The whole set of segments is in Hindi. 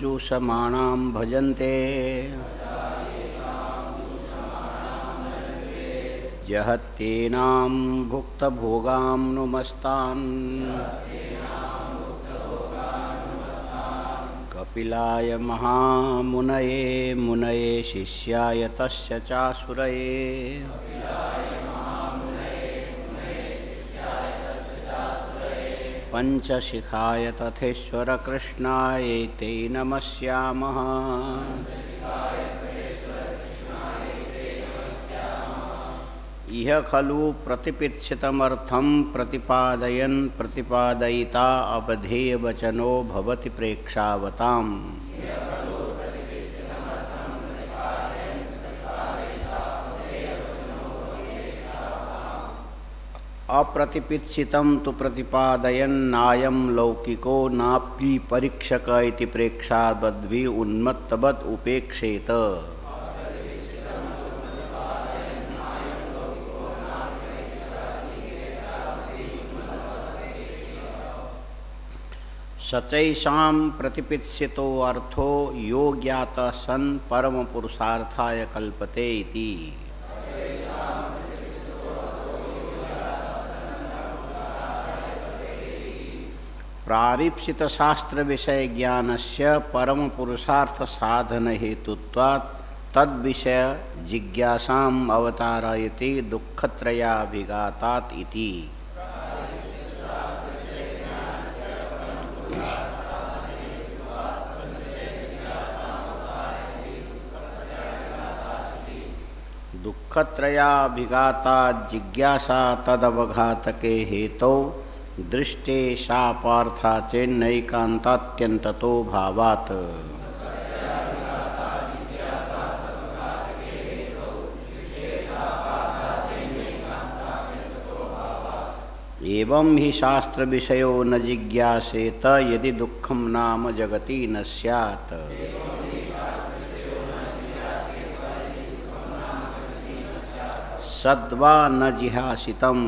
जुषमाणां भजन्ते जहत्येनां भुक्तभोगां नुमस्तान् कपिलाय महामुनये मुनये शिष्याय तस्य चासुरये पंचशिखाय तथेश्वर कृष्णाय ते नमस्यामः। इह खलु प्रतिपिच्छितमर्थं प्रतिपादयन् प्रतिपादयिता अवधेयवचनो भवति प्रेक्षावताम्। अप्रतिपिच्छितं तु प्रतिपादयन्नायं लौकिको नापि परीक्षक इति प्रेक्षावद्भिः उन्मत्तवत् उपेक्षेत। सचैषां प्रतिपित्सितो अर्थो यो ज्ञातः सन् परम पुरुषार्थाय कल्पते इति। प्रारीप्सित शास्त्र विषय ज्ञानस्य परम पुरुषार्थ साधन हेतुत्वात् तद्विषय जिज्ञासाम् अवतारयति दुःखत्रयाभिघातात् इति। दुःखत्रयाभिघाता जिज्ञासा तदवघातके हेतौ दृष्टे शापार्था चेन्नैकान्तात्यन्ततो भावात्। एवं हि शास्त्र विषयो न जिज्ञासेत यदि दुःखं नाम जगति न स्यात्। सद्वा न जिहासितं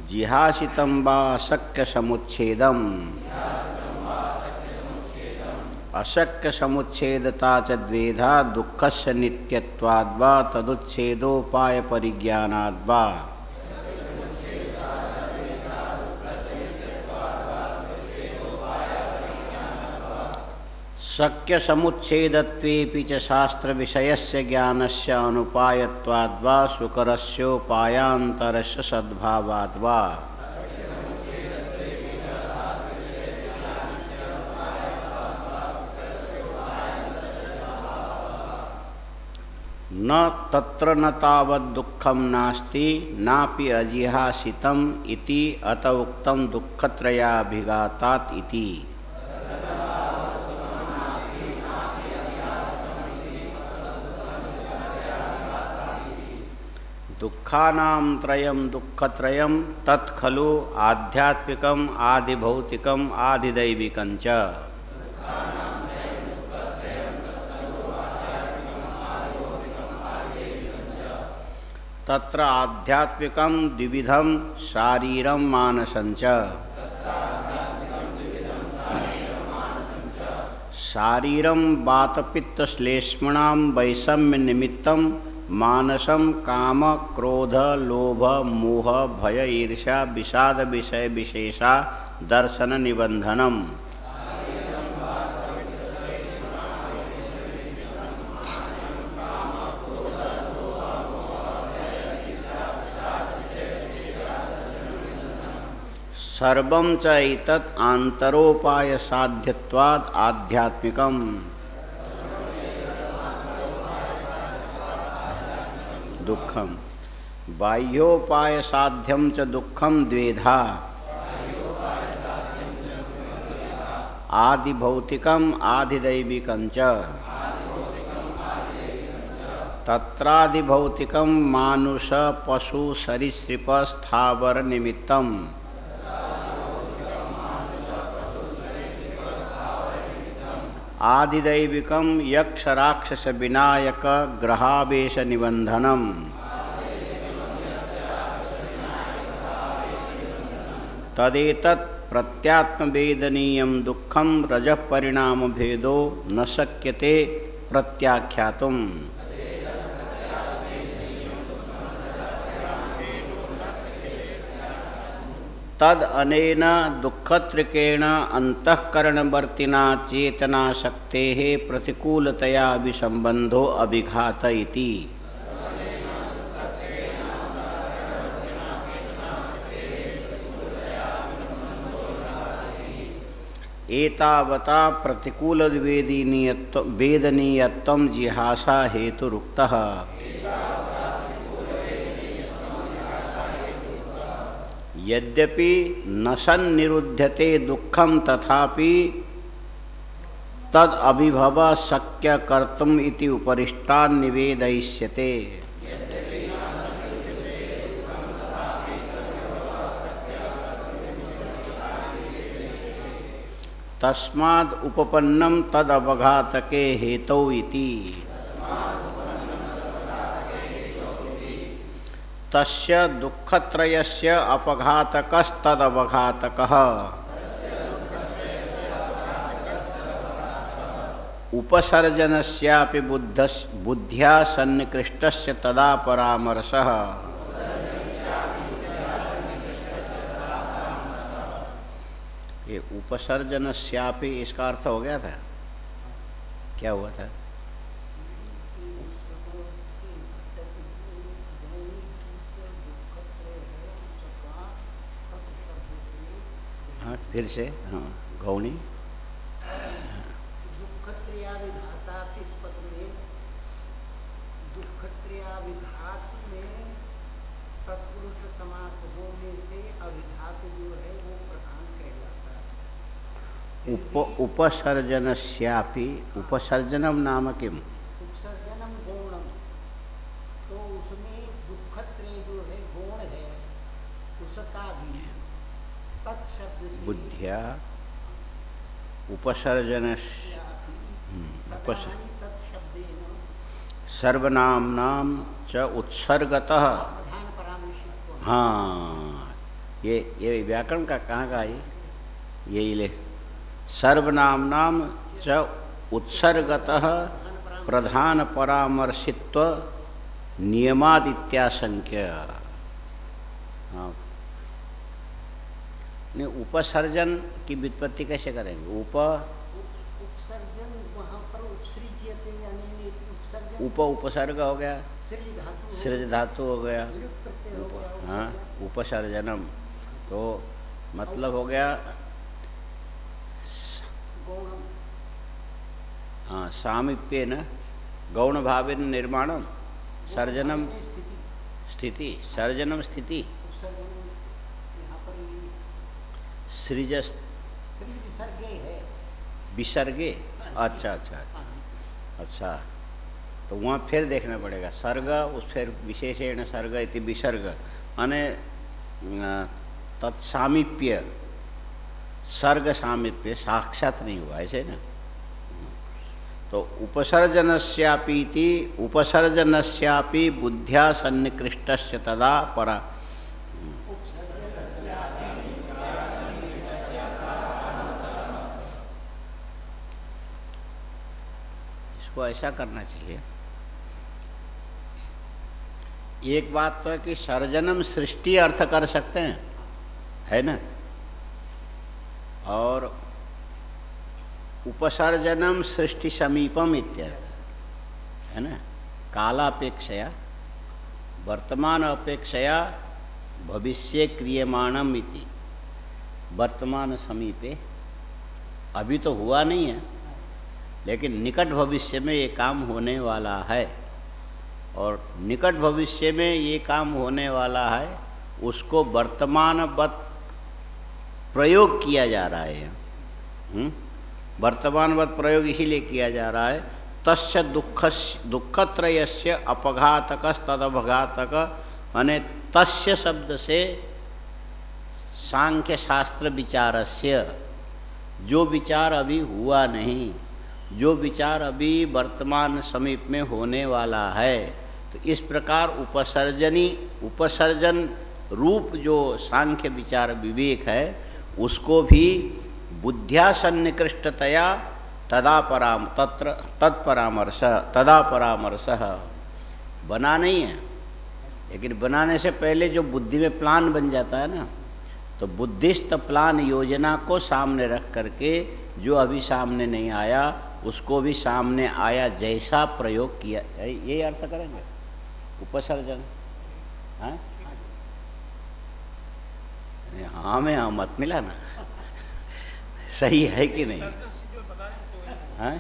जिहासितं वा अशक्य समुच्छेदम् अशक्य समुच्छेदता च द्वेधा दुःखस्य नित्यत्वाद्वा तदुच्छेदोपाय परिज्ञानाद्वा। शक्य समुच्छेदत्वेपि च शास्त्र विषयस्य ज्ञानस्य अनुपायत्वाद्वा सुकरस्योपायान्तरस्य सद्भावाद्वा। न तत्र न तावत् दुःखं नास्ति नापि अजिहासितम् इति अत उक्तं दुःखत्रयाभिघातात् इति। दुःखानां त्रयं दुःखत्रयं तत्खलु आध्यात्मिकम् आदिभौतिकम् आदिदैविकं च। तत्र आध्यात्मिकं द्विविधं शारीरं मानसं च। शारीरं वातपित्तश्लेष्मणां वैषम्य निमित्तं मानसं काम क्रोध लोभ मोह भय ईर्ष्या विषाद विषय विशेषा दर्शन निबंधनम। सर्वं च एतत् आन्तरोपाय साध्यत्वात् आध्यात्मिकम्। दुःखम बाह्योपाय साध्यं च दुःखं द्वेधा। आदिभौतिकम् आदिदैविकं च। तत्रादिभौतिकं मानुष पशु सरीसृप स्थावर निमित्तम्। आदिदैविकं यक्ष राक्षस विनायक ग्रहावेश निबंधनम्। तदेतत् प्रत्यात्म वेदनीयं दुःखं रजः परिणाम भेदो न शक्यते प्रत्याख्यातुम्। तद अनेन दुःखत्रिकेण अंतःकरणवर्तिना चेतनाशक्तेः प्रतिकूलतया विसंबंधो अभिघात इति। एतावता प्रतिकूल वेदनीयत्वं जिहासा हेतुरुक्तः। यद्यपि न सन्निरुध्यते दुःखं तथापि तद अभिभव शक्य कर्तुम इति उपरिष्टान् निवेदयिष्यते। तस्माद् उपपन्नं तद अवघातके हेतौ इति। तस्य दुःखत्रयस्य अपघातकस्तदवघातकः। उपसर्जनस्यापि बुद्ध्या सन्निकृष्टस्य तदा परामर्शः। ये उपसर्जनस्यापि इसका अर्थ हो गया था, क्या हुआ था? हाँ फिर से, हाँ गौणी दुःखत्रियाविघातात् इस पद में दुःखत्रियाविघात में तत्पुरुष समास होने से अविघात जो है वो प्रधान कहलाता है। उपसर्जनस्यापि उपसर्जनम नाम किम? उपसर्जनम गौणम, तो उसमें दुःखत्रय जो है गौण है उसका भी तत्शब्द से बुद्धिया उपसर्जन सर्वनाम्नां च उत्सर्गतः। हाँ ये व्याकरण का कहाँ का है? यही ले, सर्वनाम्नां च उत्सर्गतः प्रधान परामर्शित्व नियमादित्याशंक्य। हाँ, नहीं उपसर्जन की व्युत्पत्ति कैसे करेंगे? उपसर्जन वहाँ पर उपसृज्यते यानी उपसर्ग उपसर्ग हो गया, सृज धातु हो गया, हाँ उपसर्जनम, तो मतलब हो गया हाँ सामीप्येन गौण भावेन निर्माणम सर्जनम स्थिति, सर्जनम स्थिति सृज विसर्गे। अच्छा अच्छा अच्छा, तो वहाँ फिर देखना पड़ेगा सर्ग, उस फिर विशेषेण सर्ग इति विसर्ग माने तत्सामीप्य, सर्ग सामीप्य साक्षात नहीं हुआ, ऐसे ना। तो उपसर्जनस्यापीति उपसर्जनस्यापि बुद्ध्या सन्निकृष्टस्य तदा परा। इसको ऐसा करना चाहिए। एक बात तो है कि सर्जनम सृष्टि अर्थ कर सकते हैं, है ना, और उपसर्जनम सृष्टि समीपम इत्यर्थ, है ना। कालापेक्षया वर्तमान अपेक्षया भविष्य क्रियमाणम इति। वर्तमान समीपे, अभी तो हुआ नहीं है लेकिन निकट भविष्य में ये काम होने वाला है, और निकट भविष्य में ये काम होने वाला है उसको वर्तमानवत प्रयोग किया जा रहा है। वर्तमानवत प्रयोग इसीलिए किया जा रहा है। तस्य दुःखत्रयस्य अपघातकस्तदवघातक, माने तस्य शब्द से सांख्य शास्त्र विचारस्य, जो विचार अभी हुआ नहीं, जो विचार अभी वर्तमान समीप में होने वाला है, तो इस प्रकार उपसर्जन रूप जो सांख्य विचार विवेक है उसको भी बुद्ध्या सन्निकृष्टतया तदा परामर्श बना नहीं है, लेकिन बनाने से पहले जो बुद्धि में प्लान बन जाता है ना, तो बुद्धिस्त प्लान योजना को सामने रख करके जो अभी सामने नहीं आया उसको भी सामने आया जैसा प्रयोग किया, यही अर्थ करेंगे उपसर्जन। हाँ हाँ में हाँ मत मिला ना, सही है कि नहीं? हाँ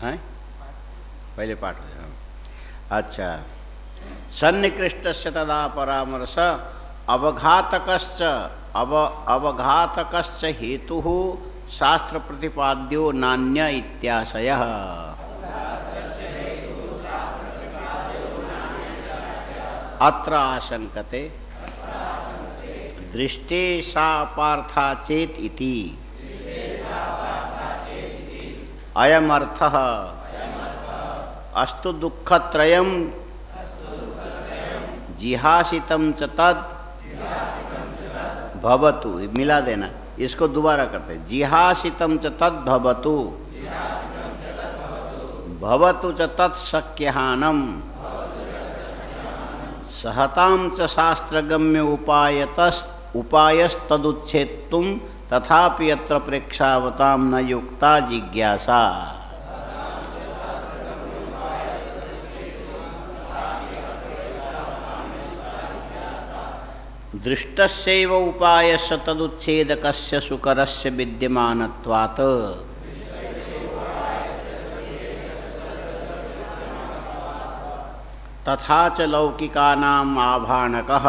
हैं पहले पाठ हो जाए। अच्छा, सन्निकृष्टस्य तदा परामर्श अवघातकश्च हेतुः शास्त्र प्रतिपाद्यो नान्य इत्याशयः। अत्र आशंकते दृष्टे सा पार्था चेत इति अयमर्थः अस्तु दुःखत्रयं जिहासितं च तद् भवतु। मिला देना, इसको दोबारा करते हैं। जिहासितं च तद् भवतु, भवतु च तत्सख्यहानं, सहतां च शास्त्रगम्य उपायस्तदुच्छेत्तुं तथापि यत्र प्रेक्षावतां न युक्ता जिज्ञासा। दृष्टस्यैव उपायस्य तदुच्छेदकस्य सुकरस्य विद्यमानत्वात् तथा च लौकिकानाम् आभाणकः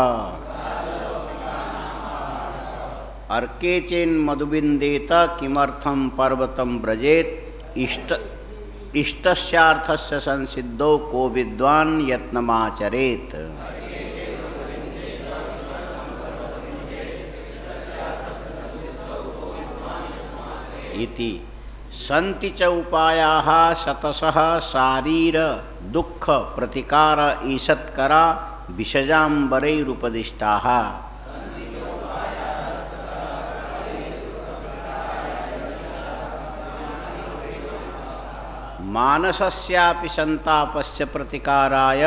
अर्के चेन्मधुबिन्देत किमर्थं पर्वतं व्रजेत् इष्टस्यार्थस्य संसिद्धौ को विद्वान् यत्नमाचरेत्। इति सन्ति च उपायाः शतशः शारीर दुःख प्रतिकार ईषत्करा विषजाम्बरैरुपदिष्टाः। मानसस्यापि संतापस्य प्रतिकाराय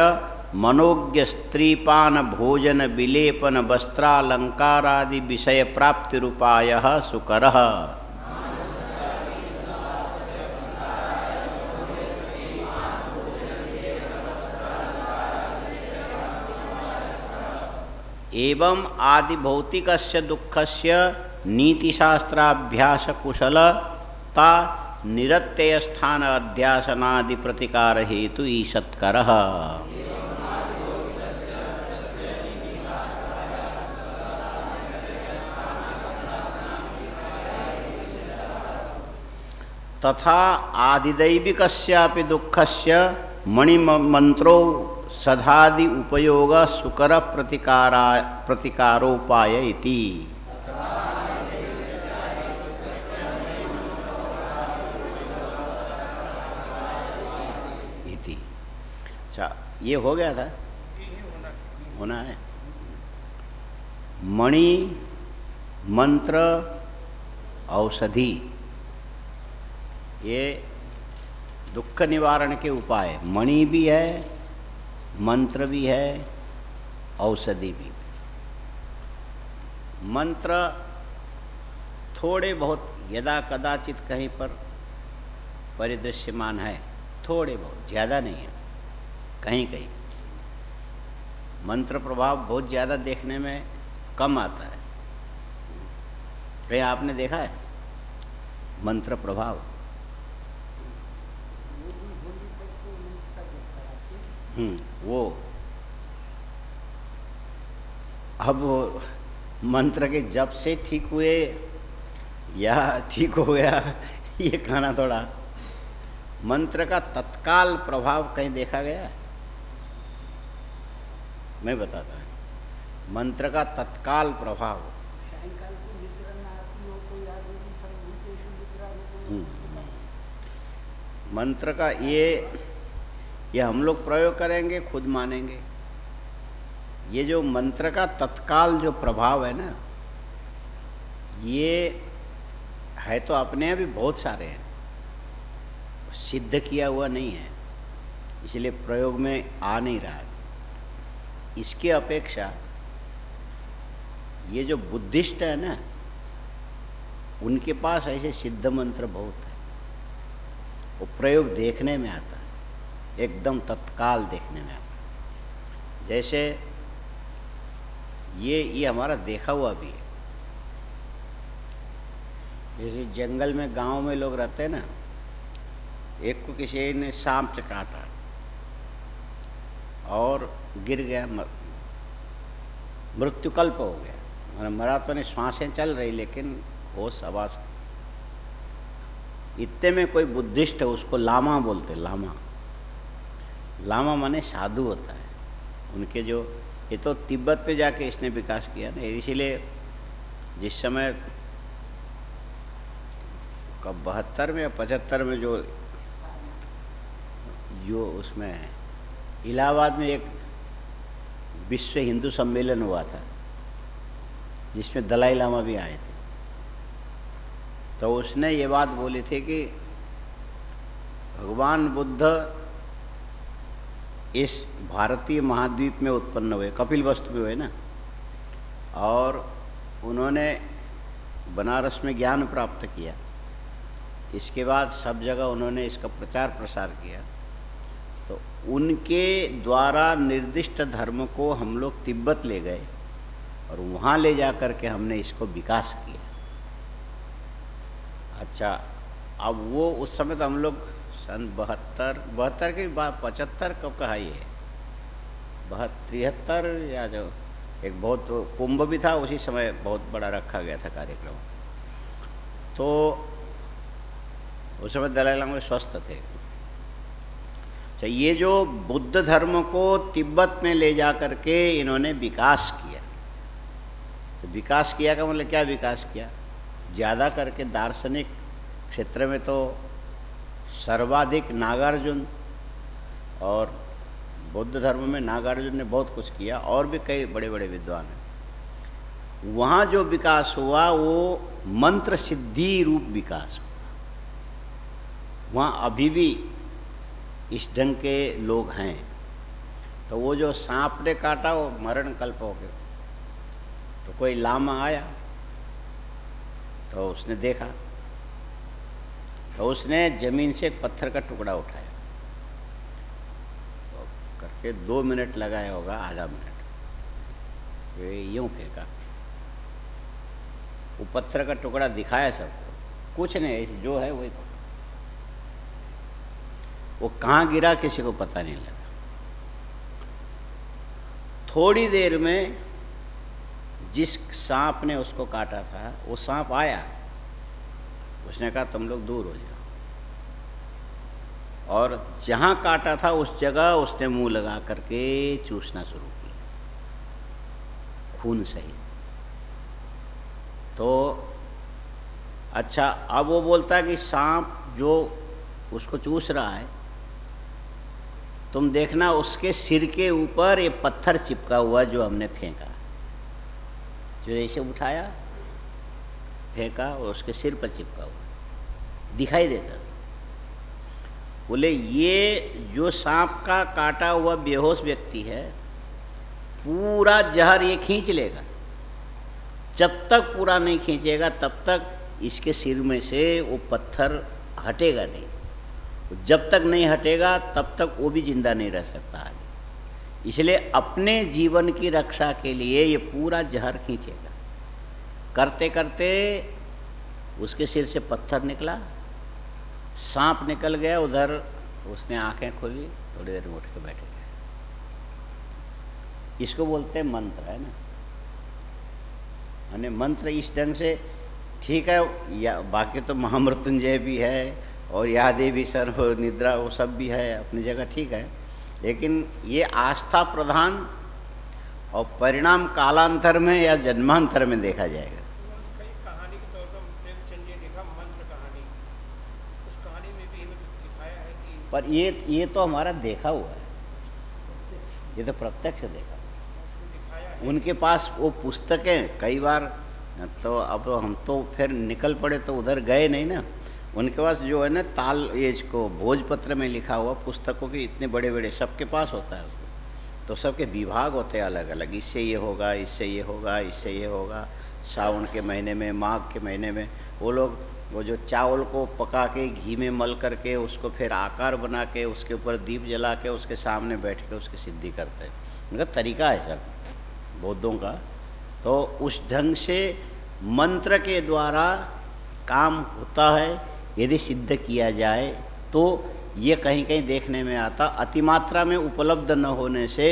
मनोज्ञ स्त्रीपान भोजन विलेपन वस्त्रालंकारादि विषय प्राप्तिरूपायः सुकरः। एवं आदि भौतिकस्य दुःखस्य नीतिशास्त्राभ्यास कुशलता निरत्यय स्थान अध्यासनादि प्रतिकार हेतु ईषत्करः। तथा आदिदैविकस्यापि दुःखस्य मणिमन्त्रो सधादि उपयोग सुकर प्रतिकारोपाय इति। अच्छा, ये हो गया था, होना है। मणि मंत्र औषधि, ये दुख निवारण के उपाय। मणि भी है, मंत्र भी है, औषधि भी। मंत्र थोड़े बहुत यदा कदाचित कहीं पर परिदृश्यमान है, थोड़े बहुत, ज़्यादा नहीं है। कहीं कहीं मंत्र प्रभाव बहुत ज़्यादा देखने में कम आता है। कहीं आपने देखा है मंत्र प्रभाव? वो अब मंत्र के जप से ठीक हुए या ठीक हो गया ये कहना थोड़ा। मंत्र का तत्काल प्रभाव कहीं देखा गया? मैं बताता हूँ, मंत्र का तत्काल प्रभाव। मंत्र का ये ये हम लोग प्रयोग करेंगे, खुद मानेंगे। ये जो मंत्र का तत्काल जो प्रभाव है ना, ये है तो अपने यहाँ भी बहुत सारे हैं, सिद्ध किया हुआ नहीं है, इसलिए प्रयोग में आ नहीं रहा है। इसके अपेक्षा ये जो बुद्धिस्ट है ना, उनके पास ऐसे सिद्ध मंत्र बहुत है, वो प्रयोग देखने में आता है, एकदम तत्काल देखने में आता है। जैसे ये हमारा देखा हुआ भी है। जैसे जंगल में, गांव में लोग रहते हैं ना, एक को किसी ने सांप से काटा और गिर गया, मृत्युकल्प हो गया, मतलब मरा तो नहीं, श्वासें चल रही लेकिन होश आवाज। इतने में कोई बुद्धिस्ट है, उसको लामा बोलते, लामा। लामा माने साधु होता है। उनके जो, ये तो तिब्बत पे जाके इसने विकास किया ना, इसीलिए जिस समय कब 72 में या 75 में जो उसमें इलाहाबाद में एक विश्व हिंदू सम्मेलन हुआ था, जिसमें दलाई लामा भी आए थे, तो उसने ये बात बोली थी कि भगवान बुद्ध इस भारतीय महाद्वीप में उत्पन्न हुए, कपिलवस्तु में हुए ना, और उन्होंने बनारस में ज्ञान प्राप्त किया। इसके बाद सब जगह उन्होंने इसका प्रचार प्रसार किया। तो उनके द्वारा निर्दिष्ट धर्म को हम लोग तिब्बत ले गए और वहाँ ले जा कर के हमने इसको विकास किया। अच्छा, अब वो उस समय तो हम लोग सन 72 के बाद 75 कब कहा, ये 73 या जो एक बहुत कुंभ भी था उसी समय बहुत बड़ा रखा गया था कार्यक्रम। तो उस समय दलाई लामा स्वस्थ थे। अच्छा, ये जो बुद्ध धर्म को तिब्बत में ले जा कर के इन्होंने विकास किया, तो विकास किया का मतलब क्या विकास किया? ज़्यादा करके दार्शनिक क्षेत्र में तो सर्वाधिक नागार्जुन, और बौद्ध धर्म में नागार्जुन ने बहुत कुछ किया, और भी कई बड़े बड़े विद्वान हैं। वहाँ जो विकास हुआ वो मंत्र सिद्धि रूप विकास हुआ। वहाँ अभी भी इस ढंग के लोग हैं। तो वो जो सांप ने काटा वो मरण कल्प हो गया, तो कोई लामा आया तो उसने देखा, तो उसने जमीन से एक पत्थर का टुकड़ा उठाया, तो करके 2 मिनट लगाया होगा, आधा मिनट, यूँ फेंका, वो पत्थर का टुकड़ा दिखाया सबको, कुछ नहीं, ऐसे जो है वही पकड़ा। वो कहाँ गिरा किसी को पता नहीं लगा। थोड़ी देर में जिस सांप ने उसको काटा था वो सांप आया, उसने कहा तुम लोग दूर हो जाओ, और जहाँ काटा था उस जगह उसने मुंह लगा करके चूसना शुरू किया, खून सही। तो अच्छा, अब वो बोलता है कि सांप जो उसको चूस रहा है, तुम देखना उसके सिर के ऊपर ये पत्थर चिपका हुआ जो हमने फेंका, जो ऐसे उठाया फेंका और उसके सिर पर चिपका हुआ दिखाई देता। बोले ये जो सांप का काटा हुआ बेहोश व्यक्ति है, पूरा जहर ये खींच लेगा, जब तक पूरा नहीं खींचेगा तब तक इसके सिर में से वो पत्थर हटेगा नहीं, जब तक नहीं हटेगा तब तक वो भी जिंदा नहीं रह सकता आगे। इसलिए अपने जीवन की रक्षा के लिए ये पूरा जहर खींचेगा। करते करते उसके सिर से पत्थर निकला, सांप निकल गया उधर, उसने आंखें खोली, थोड़ी देर में उठ के बैठ गया। इसको बोलते हैं मंत्र, है ना। यानी मंत्र इस ढंग से ठीक है, या बाकी तो महामृत्युंजय भी है और या देवी सर्व निद्रा वो सब भी है अपनी जगह, ठीक है, लेकिन ये आस्था प्रधान और परिणाम कालांतर में या जन्मांतर में देखा जाएगा। कई कहानी के तौर पर प्रेमचंद जी देखा मंत्र कहानी, उस कहानी में भी दिखाया है कि पर ये तो हमारा देखा हुआ है, ये तो प्रत्यक्ष देखा। उनके पास वो पुस्तकें कई बार, तो अब हम तो फिर निकल पड़े तो उधर गए नहीं ना। उनके पास जो है ना ताल, ये इसको भोजपत्र में लिखा हुआ पुस्तकों के इतने बड़े बड़े सबके पास होता है उसको, तो सबके विभाग होते हैं अलग अलग, इससे ये होगा, इससे ये होगा, इससे ये होगा। सावन के महीने में, माघ के महीने में वो लोग वो जो चावल को पका के घी में मल करके उसको फिर आकार बना के उसके ऊपर दीप जला के उसके सामने बैठ के उसकी सिद्धि करते हैं। उनका तरीका है सब बौद्धों का। तो उस ढंग से मंत्र के द्वारा काम होता है। यदि सिद्ध किया जाए तो ये कहीं कहीं देखने में आता, अतिमात्रा में उपलब्ध न होने से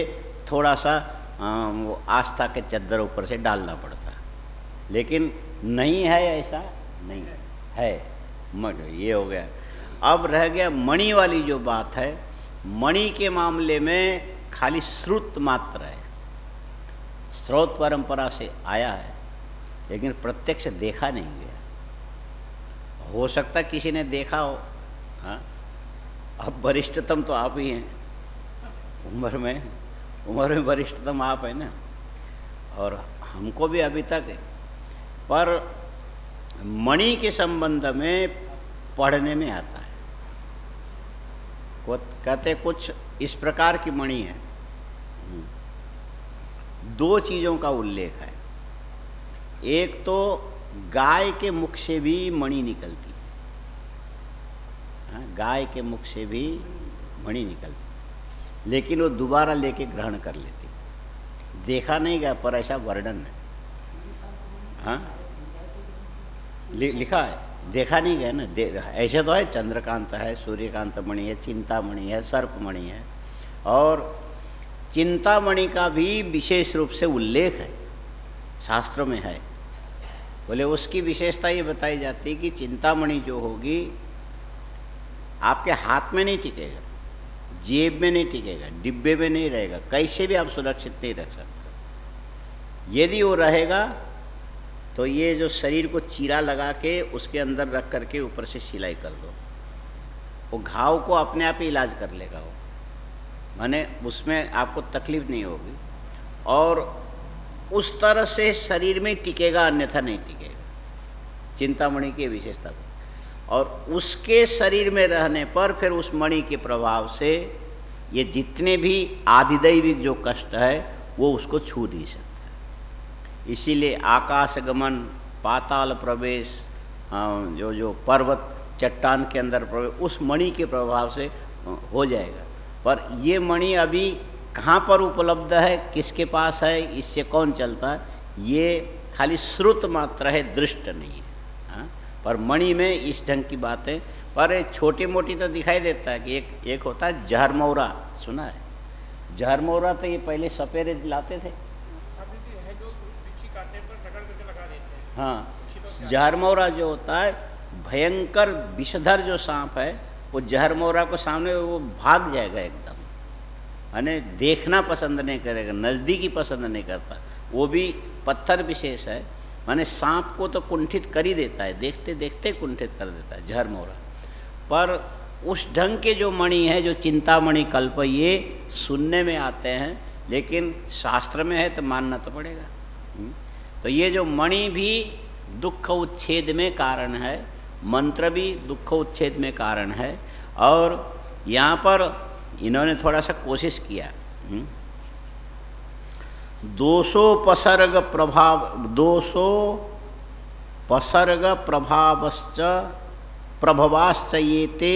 थोड़ा सा वो आस्था के चद्दर ऊपर से डालना पड़ता, लेकिन नहीं है, ऐसा नहीं है। ये हो गया। अब रह गया मणि वाली जो बात है। मणि के मामले में खाली श्रुत मात्र है, स्रोत परंपरा से आया है, लेकिन प्रत्यक्ष देखा नहीं गया। हो सकता किसी ने देखा हो। हाँ, अब वरिष्ठतम तो आप ही हैं, उम्र में वरिष्ठतम आप हैं ना, और हमको भी अभी तक। पर मणि के संबंध में पढ़ने में आता है, कहते कुछ इस प्रकार की मणि है। दो चीज़ों का उल्लेख है। एक तो गाय के मुख से भी मणि निकलती है, गाय के मुख से भी मणि निकलती, लेकिन वो दोबारा लेके ग्रहण कर लेती। देखा नहीं गया पर ऐसा वर्णन है। हाँ, लिखा है, देखा नहीं गया ना। ऐसे तो है, चंद्रकांत है, सूर्यकांत मणि है, चिंतामणि है, सर्पमणि है। और चिंतामणि का भी विशेष रूप से उल्लेख है, शास्त्रों में है। बोले उसकी विशेषता ये बताई जाती है कि चिंतामणि जो होगी आपके हाथ में नहीं टिकेगा, जेब में नहीं टिकेगा, डिब्बे में नहीं रहेगा, कैसे भी आप सुरक्षित नहीं रख सकते। यदि वो रहेगा तो ये जो शरीर को चीरा लगा के उसके अंदर रख करके ऊपर से सिलाई कर दो, वो घाव को अपने आप ही इलाज कर लेगा। वो माने उसमें आपको तकलीफ नहीं होगी, और उस तरह से शरीर में टिकेगा, अन्यथा नहीं टिकेगा। चिंतामणि की विशेषता को, और उसके शरीर में रहने पर फिर उस मणि के प्रभाव से ये जितने भी आदिदैविक जो कष्ट है वो उसको छू नहीं सकता। इसीलिए आकाश गमन, पाताल प्रवेश, जो पर्वत चट्टान के अंदर प्रवेश उस मणि के प्रभाव से हो जाएगा। पर ये मणि अभी कहाँ पर उपलब्ध है, किसके पास है, इससे कौन चलता है, ये खाली श्रुत मात्र है, दृष्ट नहीं है। हाँ? पर मणि में इस ढंग की बातें, पर छोटी मोटी तो दिखाई देता है कि एक होता है जहरमौरा, सुना है? जहरमौरा तो ये पहले सपेरे लाते थे। हाँ, जहरमौरा जो होता है, भयंकर विषधर जो सांप है, वो जहरमौरा को सामने वो भाग जाएगा एकदम, यानी देखना पसंद नहीं करेगा, नज़दीकी पसंद नहीं करता। वो भी पत्थर विशेष है, माने सांप को तो कुंठित कर ही देता है, देखते देखते कुंठित कर देता है जहरमौरा। पर उस ढंग के जो मणि है, जो चिंतामणि कल्प, ये सुनने में आते हैं, लेकिन शास्त्र में है तो मानना तो पड़ेगा। तो ये जो मणि भी दुख उच्छेद में कारण है, मंत्र भी दुख उच्छेद में कारण है। और यहाँ पर इन्होंने थोड़ा सा कोशिश किया, दोषोपसर्ग प्रभवाश्च ये ते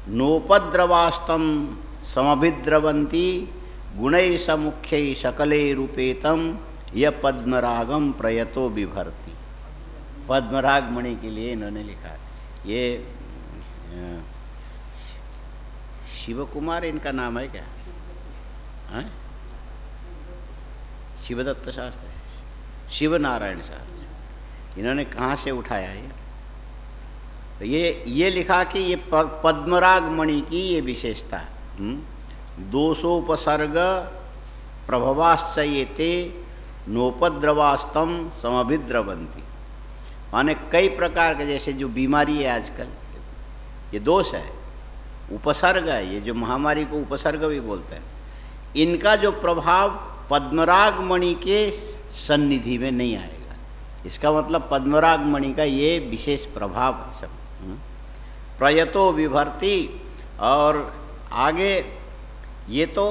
नोपद्रवास्तम समभिद्रवंती गुणै समुख्यै सकले रूपेतम यह पद्मरागम प्रयतो बिभर्ति। पद्मराग मणि के लिए इन्होंने लिखा। ये शिव कुमार इनका नाम है क्या? हाँ? शिवदत्त शास्त्री, शिव नारायण शास्त्री, इन्होंने कहाँ से उठाया ये? तो ये लिखा कि ये पद्मराग मणि की ये विशेषता, दोषोपसर्ग प्रभवाश्च ये ते नोपद्रवास्तम समभिद्रवंती। माने कई प्रकार के, जैसे जो बीमारी है आजकल, ये दोष है, उपसर्ग है, ये जो महामारी को उपसर्ग भी बोलते हैं, इनका जो प्रभाव पद्मराग मणि के सन्निधि में नहीं आएगा। इसका मतलब पद्मराग मणि का ये विशेष प्रभाव है सब। प्रयतो विभर्ति, और आगे ये तो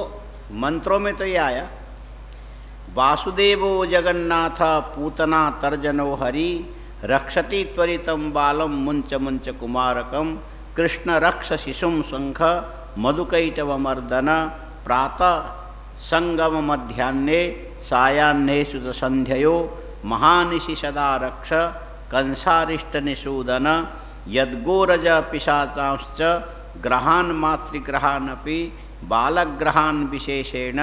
मंत्रों में तो ये आया, वासुदेवो जगन्नाथ पूतना तर्जनो हरि रक्षति त्वरितम बालम मुंच मुंच कुमारकम कृष्ण रक्ष शिशुम शंख मधुकैटवमर्दन प्रातः संगम मध्याह्ने सायाह्ने सुतसंध्ययो महानिशि सदा रक्ष कंसारिष्ट निषूदन यद्गोरज पिशाचांश्च ग्रहान् मातृग्रहानपि बालग्रहान् विशेषेण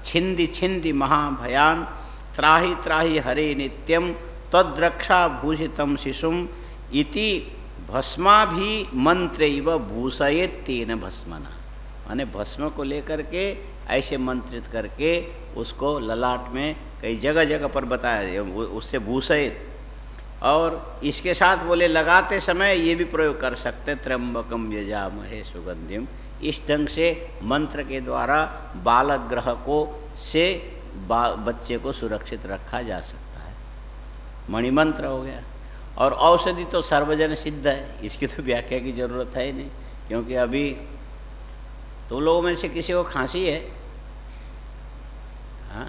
छिंदि छिंदि महाभयान त्राहि त्राहि हरे नित्यम तद्रक्षा भूषितम शिशुम इति भस्माभि मंत्रैव भूषयेत् तेन भस्मना। माने भस्म को लेकर के ऐसे मंत्रित करके उसको ललाट में कई जगह जगह पर बताया, उससे भूषयेत्। और इसके साथ बोले लगाते समय ये भी प्रयोग कर सकते, त्र्यंबकम यजामहे सुगंधिम। इस ढंग से मंत्र के द्वारा बालक ग्रह को से बच्चे को सुरक्षित रखा जा सकता है। मणिमंत्र हो गया। और औषधि तो सर्वजन सिद्ध है, इसकी तो व्याख्या की जरूरत है ही नहीं, क्योंकि अभी तो लोगों में से किसी को खांसी है? हाँ,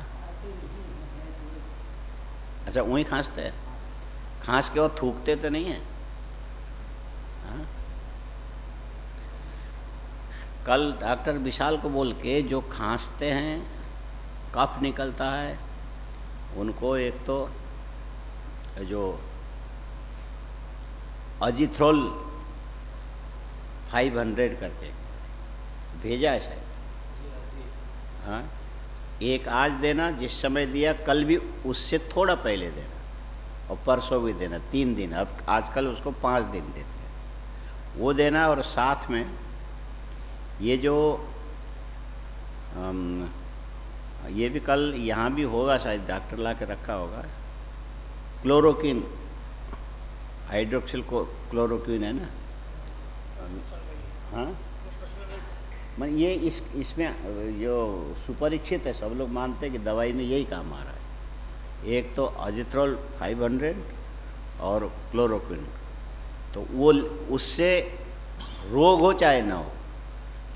अच्छा वहीं खांसते हैं, खांस के और थूकते तो नहीं है। हाँ? कल डॉक्टर विशाल को बोल के जो खांसते हैं, कफ निकलता है, उनको एक तो जो अजिथ्रोल 500 करके भेजा है शायद, हाँ, एक आज देना, जिस समय दिया कल भी उससे थोड़ा पहले देना, और परसों भी देना, 3 दिन। अब आजकल उसको 5 दिन देते हैं, वो देना। और साथ में ये जो ये भी कल यहाँ भी होगा शायद, डॉक्टर ला के रखा होगा, क्लोरोक्विन, हाइड्रोक्सिल क्लोरोक्विन है ना। हाँ, मैं ये इसमें जो सुपरीक्षित है, सब लोग मानते हैं कि दवाई में यही काम आ रहा है। एक तो अजिथ्रोल 500 और क्लोरोक्विन, तो वो उससे रोग हो चाहे ना हो,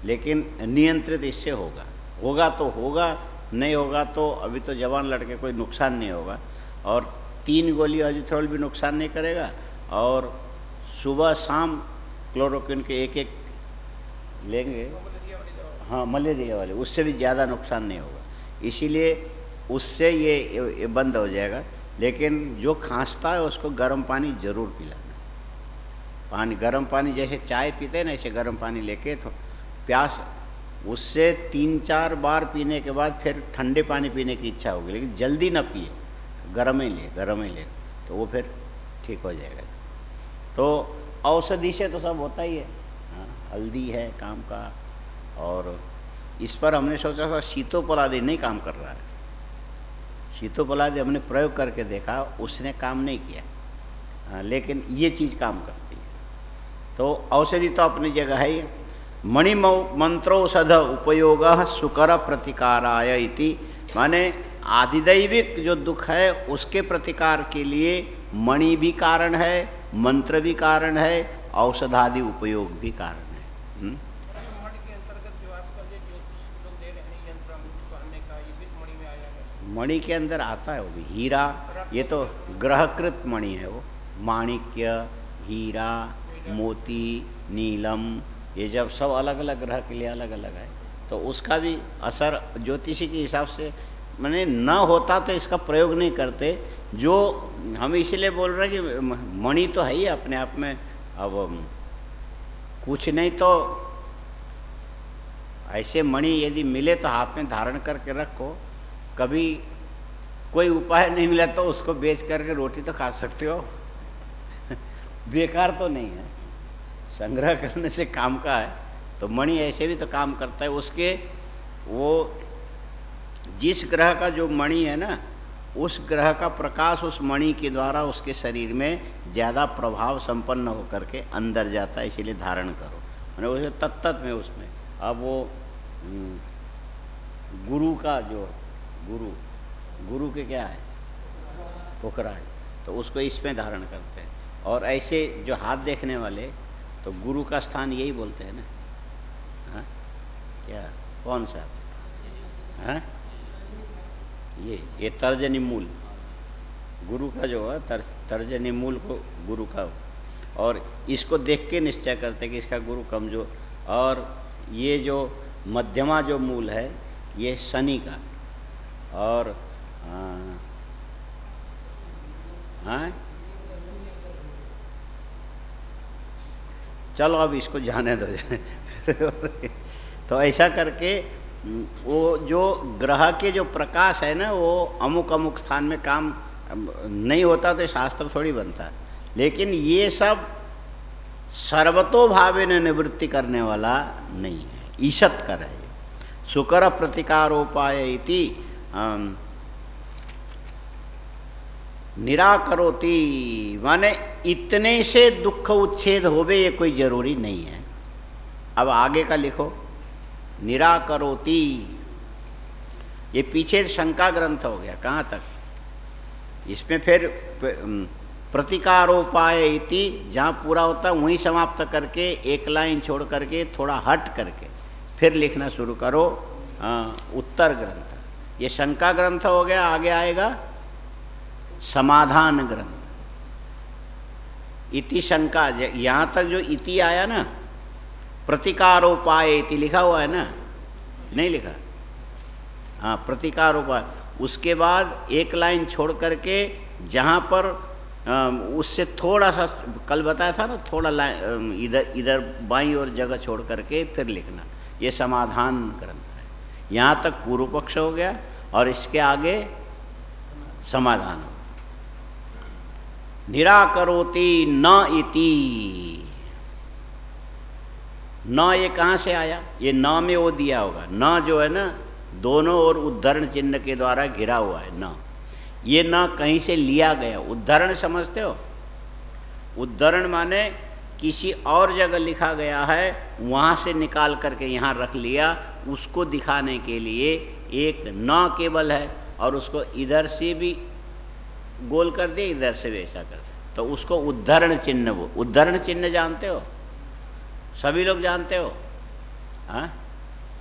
लेकिन नियंत्रित इससे होगा। होगा तो होगा, नहीं होगा तो अभी तो जवान लड़के कोई नुकसान नहीं होगा। और 3 गोली अजिथ्रोल भी नुकसान नहीं करेगा, और सुबह शाम क्लोरोक्विन के एक लेंगे, हाँ मलेरिया वाले, उससे भी ज़्यादा नुकसान नहीं होगा। इसीलिए उससे ये बंद हो जाएगा। लेकिन जो खांसता है उसको गर्म पानी ज़रूर पिलाना। पानी, गर्म पानी, जैसे चाय पीते हैं ना, ऐसे गर्म पानी लेके तो प्यास, उससे 3-4 बार पीने के बाद फिर ठंडे पानी पीने की इच्छा होगी, लेकिन जल्दी ना पिए, गर्म ही ले, तो वो फिर ठीक हो जाएगा। तो औषधि से तो सब होता ही है। हाँ, हल्दी है काम का, और इस पर हमने सोचा था शीतोपलादी नहीं काम कर रहा है। शीतोपलादी हमने प्रयोग करके देखा, उसने काम नहीं किया। हाँ, लेकिन ये चीज़ काम करती है। तो औषधि तो अपनी जगह है ही। मणिमंत्रोषध उपयोग सुकर प्रतिकाराय इति, माने आदिदैविक जो दुख है उसके प्रतिकार के लिए मणि भी कारण है, मंत्र भी कारण है, औषधादि उपयोग भी कारण है। मणि के अंतर्गत जो आजकल जो ज्योतिष लोग दे रहे हैं यंत्र पहनने का, ये भी मणि में आ जाएगा। मणि के अंदर आता है वो भी। हीरा, ये तो ग्रहकृत मणि है वो। माणिक्य, हीरा, मोती, नीलम, ये जब सब अलग अलग ग्रह के लिए अलग अलग है, तो उसका भी असर ज्योतिषी के हिसाब से मैंने न होता तो इसका प्रयोग नहीं करते। जो हम इसीलिए बोल रहे हैं कि मणि तो है ही अपने आप में। अब कुछ नहीं तो ऐसे मणि यदि मिले तो हाथ में धारण करके रखो। कभी कोई उपाय नहीं मिला तो उसको बेच करके रोटी तो खा सकते हो बेकार तो नहीं है, संग्रह करने से काम का है। तो मणि ऐसे भी तो काम करता है। उसके वो जिस ग्रह का जो मणि है ना, उस ग्रह का प्रकाश उस मणि के द्वारा उसके शरीर में ज़्यादा प्रभाव संपन्न होकर के अंदर जाता है, इसीलिए धारण करो। मैंने उसे तत्त में उसमें। अब वो गुरु का जो गुरु के क्या है, पुखराज, तो उसको इसमें धारण करते हैं। और ऐसे जो हाथ देखने वाले, तो गुरु का स्थान यही बोलते हैं ना। हाँ, क्या कौन सा? हाँ, ये तर्जनी मूल, गुरु का जो है तर्जनी मूल को गुरु का, और इसको देख के निश्चय करते हैं कि इसका गुरु कमजोर। और ये जो मध्यमा जो मूल है ये शनि का, और हाँ, चलो अब इसको जाने दो। तो ऐसा करके वो जो ग्रह के जो प्रकाश है ना, वो अमुक अमुक स्थान में काम नहीं होता तो शास्त्र थोड़ी बनता। लेकिन ये सब सर्वतोभावेन निवृत्ति करने वाला नहीं है, ईशत कर है। शुकर प्रतिकारोपाय इति निराकरोति, माने इतने से दुख उच्छेद होवे ये कोई जरूरी नहीं है। अब आगे का लिखो, निराकरोति, ये पीछे शंका ग्रंथ हो गया, कहाँ तक? इसमें फिर प्रतिकारोपाय इति जहाँ पूरा होता है वहीं समाप्त करके एक लाइन छोड़ करके थोड़ा हट करके फिर लिखना शुरू करो उत्तर ग्रंथ। ये शंका ग्रंथ हो गया, आगे आएगा समाधान ग्रंथ। इति शंका, यहाँ तक जो इति आया ना, प्रतिकारोपाय इति लिखा हुआ है ना, नहीं लिखा? हाँ, प्रतिकारोपाय। उसके बाद एक लाइन छोड़ करके जहाँ पर उससे थोड़ा सा, कल बताया था ना, थोड़ा लाइन इधर बाईं ओर जगह छोड़ करके फिर लिखना। ये समाधान ग्रंथ है। यहाँ तक पूर्व पक्ष हो गया और इसके आगे समाधान हो। निराकरोति न इति, न ये कहाँ से आया? ये न में वो दिया होगा, न जो है ना दोनों ओर उद्धरण चिन्ह के द्वारा घिरा हुआ है न। ये न कहीं से लिया गया, उद्धरण समझते हो? उद्धरण माने किसी और जगह लिखा गया है, वहाँ से निकाल करके यहाँ रख लिया, उसको दिखाने के लिए एक न केवल है और उसको इधर से भी गोल कर दिया, इधर से भी ऐसा कर दिया, तो उसको उद्धरण चिन्ह। वो उद्धरण चिन्ह जानते हो? सभी लोग जानते हो? हाँ,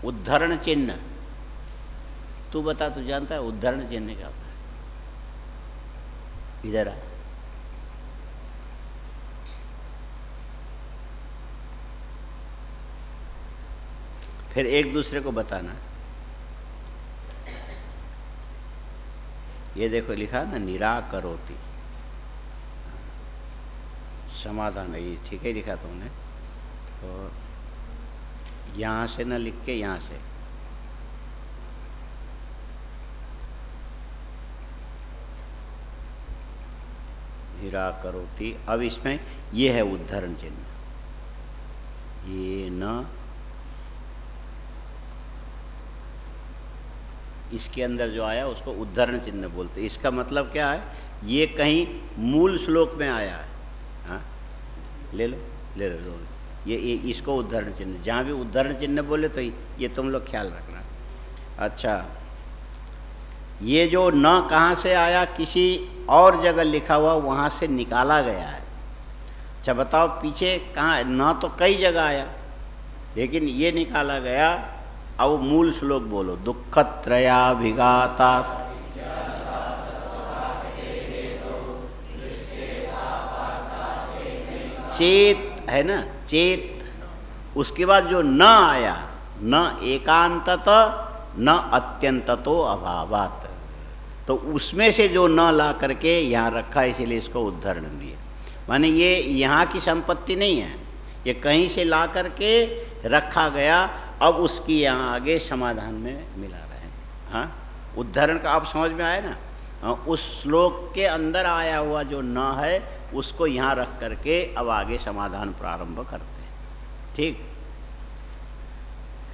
उद्धरण चिन्ह। तू बता, तू जानता है उद्धरण चिन्ह क्या होता है? इधर आ। फिर एक दूसरे को बताना। ये देखो लिखा ना, निराकरोति, समाधान है। ये ठीक है लिखा तुमने, और यहाँ से न लिख के यहाँ से निराकरोति। अब इसमें ये है उद्धरण चिन्ह, ये न, इसके अंदर जो आया उसको उद्धरण चिन्ह बोलते। इसका मतलब क्या है? ये कहीं मूल श्लोक में आया है। हाँ, ले लो ले लो, ये इसको उद्धरण चिन्ह, जहाँ भी उद्धरण चिन्ह बोले तो ये तुम लोग ख्याल रखना। अच्छा, ये जो न कहाँ से आया? किसी और जगह लिखा हुआ, वहाँ से निकाला गया है। अच्छा बताओ, पीछे कहाँ? न तो कई जगह आया, लेकिन ये निकाला गया। अब मूल श्लोक बोलो, दुःखत्रयाभिघातात् चेत, है ना, चेत। उसके बाद जो न आया, न एकांतत न अत्यंततो अभावात्, तो उसमें से जो न ला करके यहाँ रखा, इसीलिए इसको उद्धरण दिया। माने ये यहाँ की संपत्ति नहीं है, ये कहीं से ला करके रखा गया, अब उसकी यहाँ आगे समाधान में मिला रहे हैं। हाँ, उद्धरण का आप समझ में आया ना? उस श्लोक के अंदर आया हुआ जो न है उसको यहाँ रख करके अब आगे समाधान प्रारंभ करते हैं। ठीक,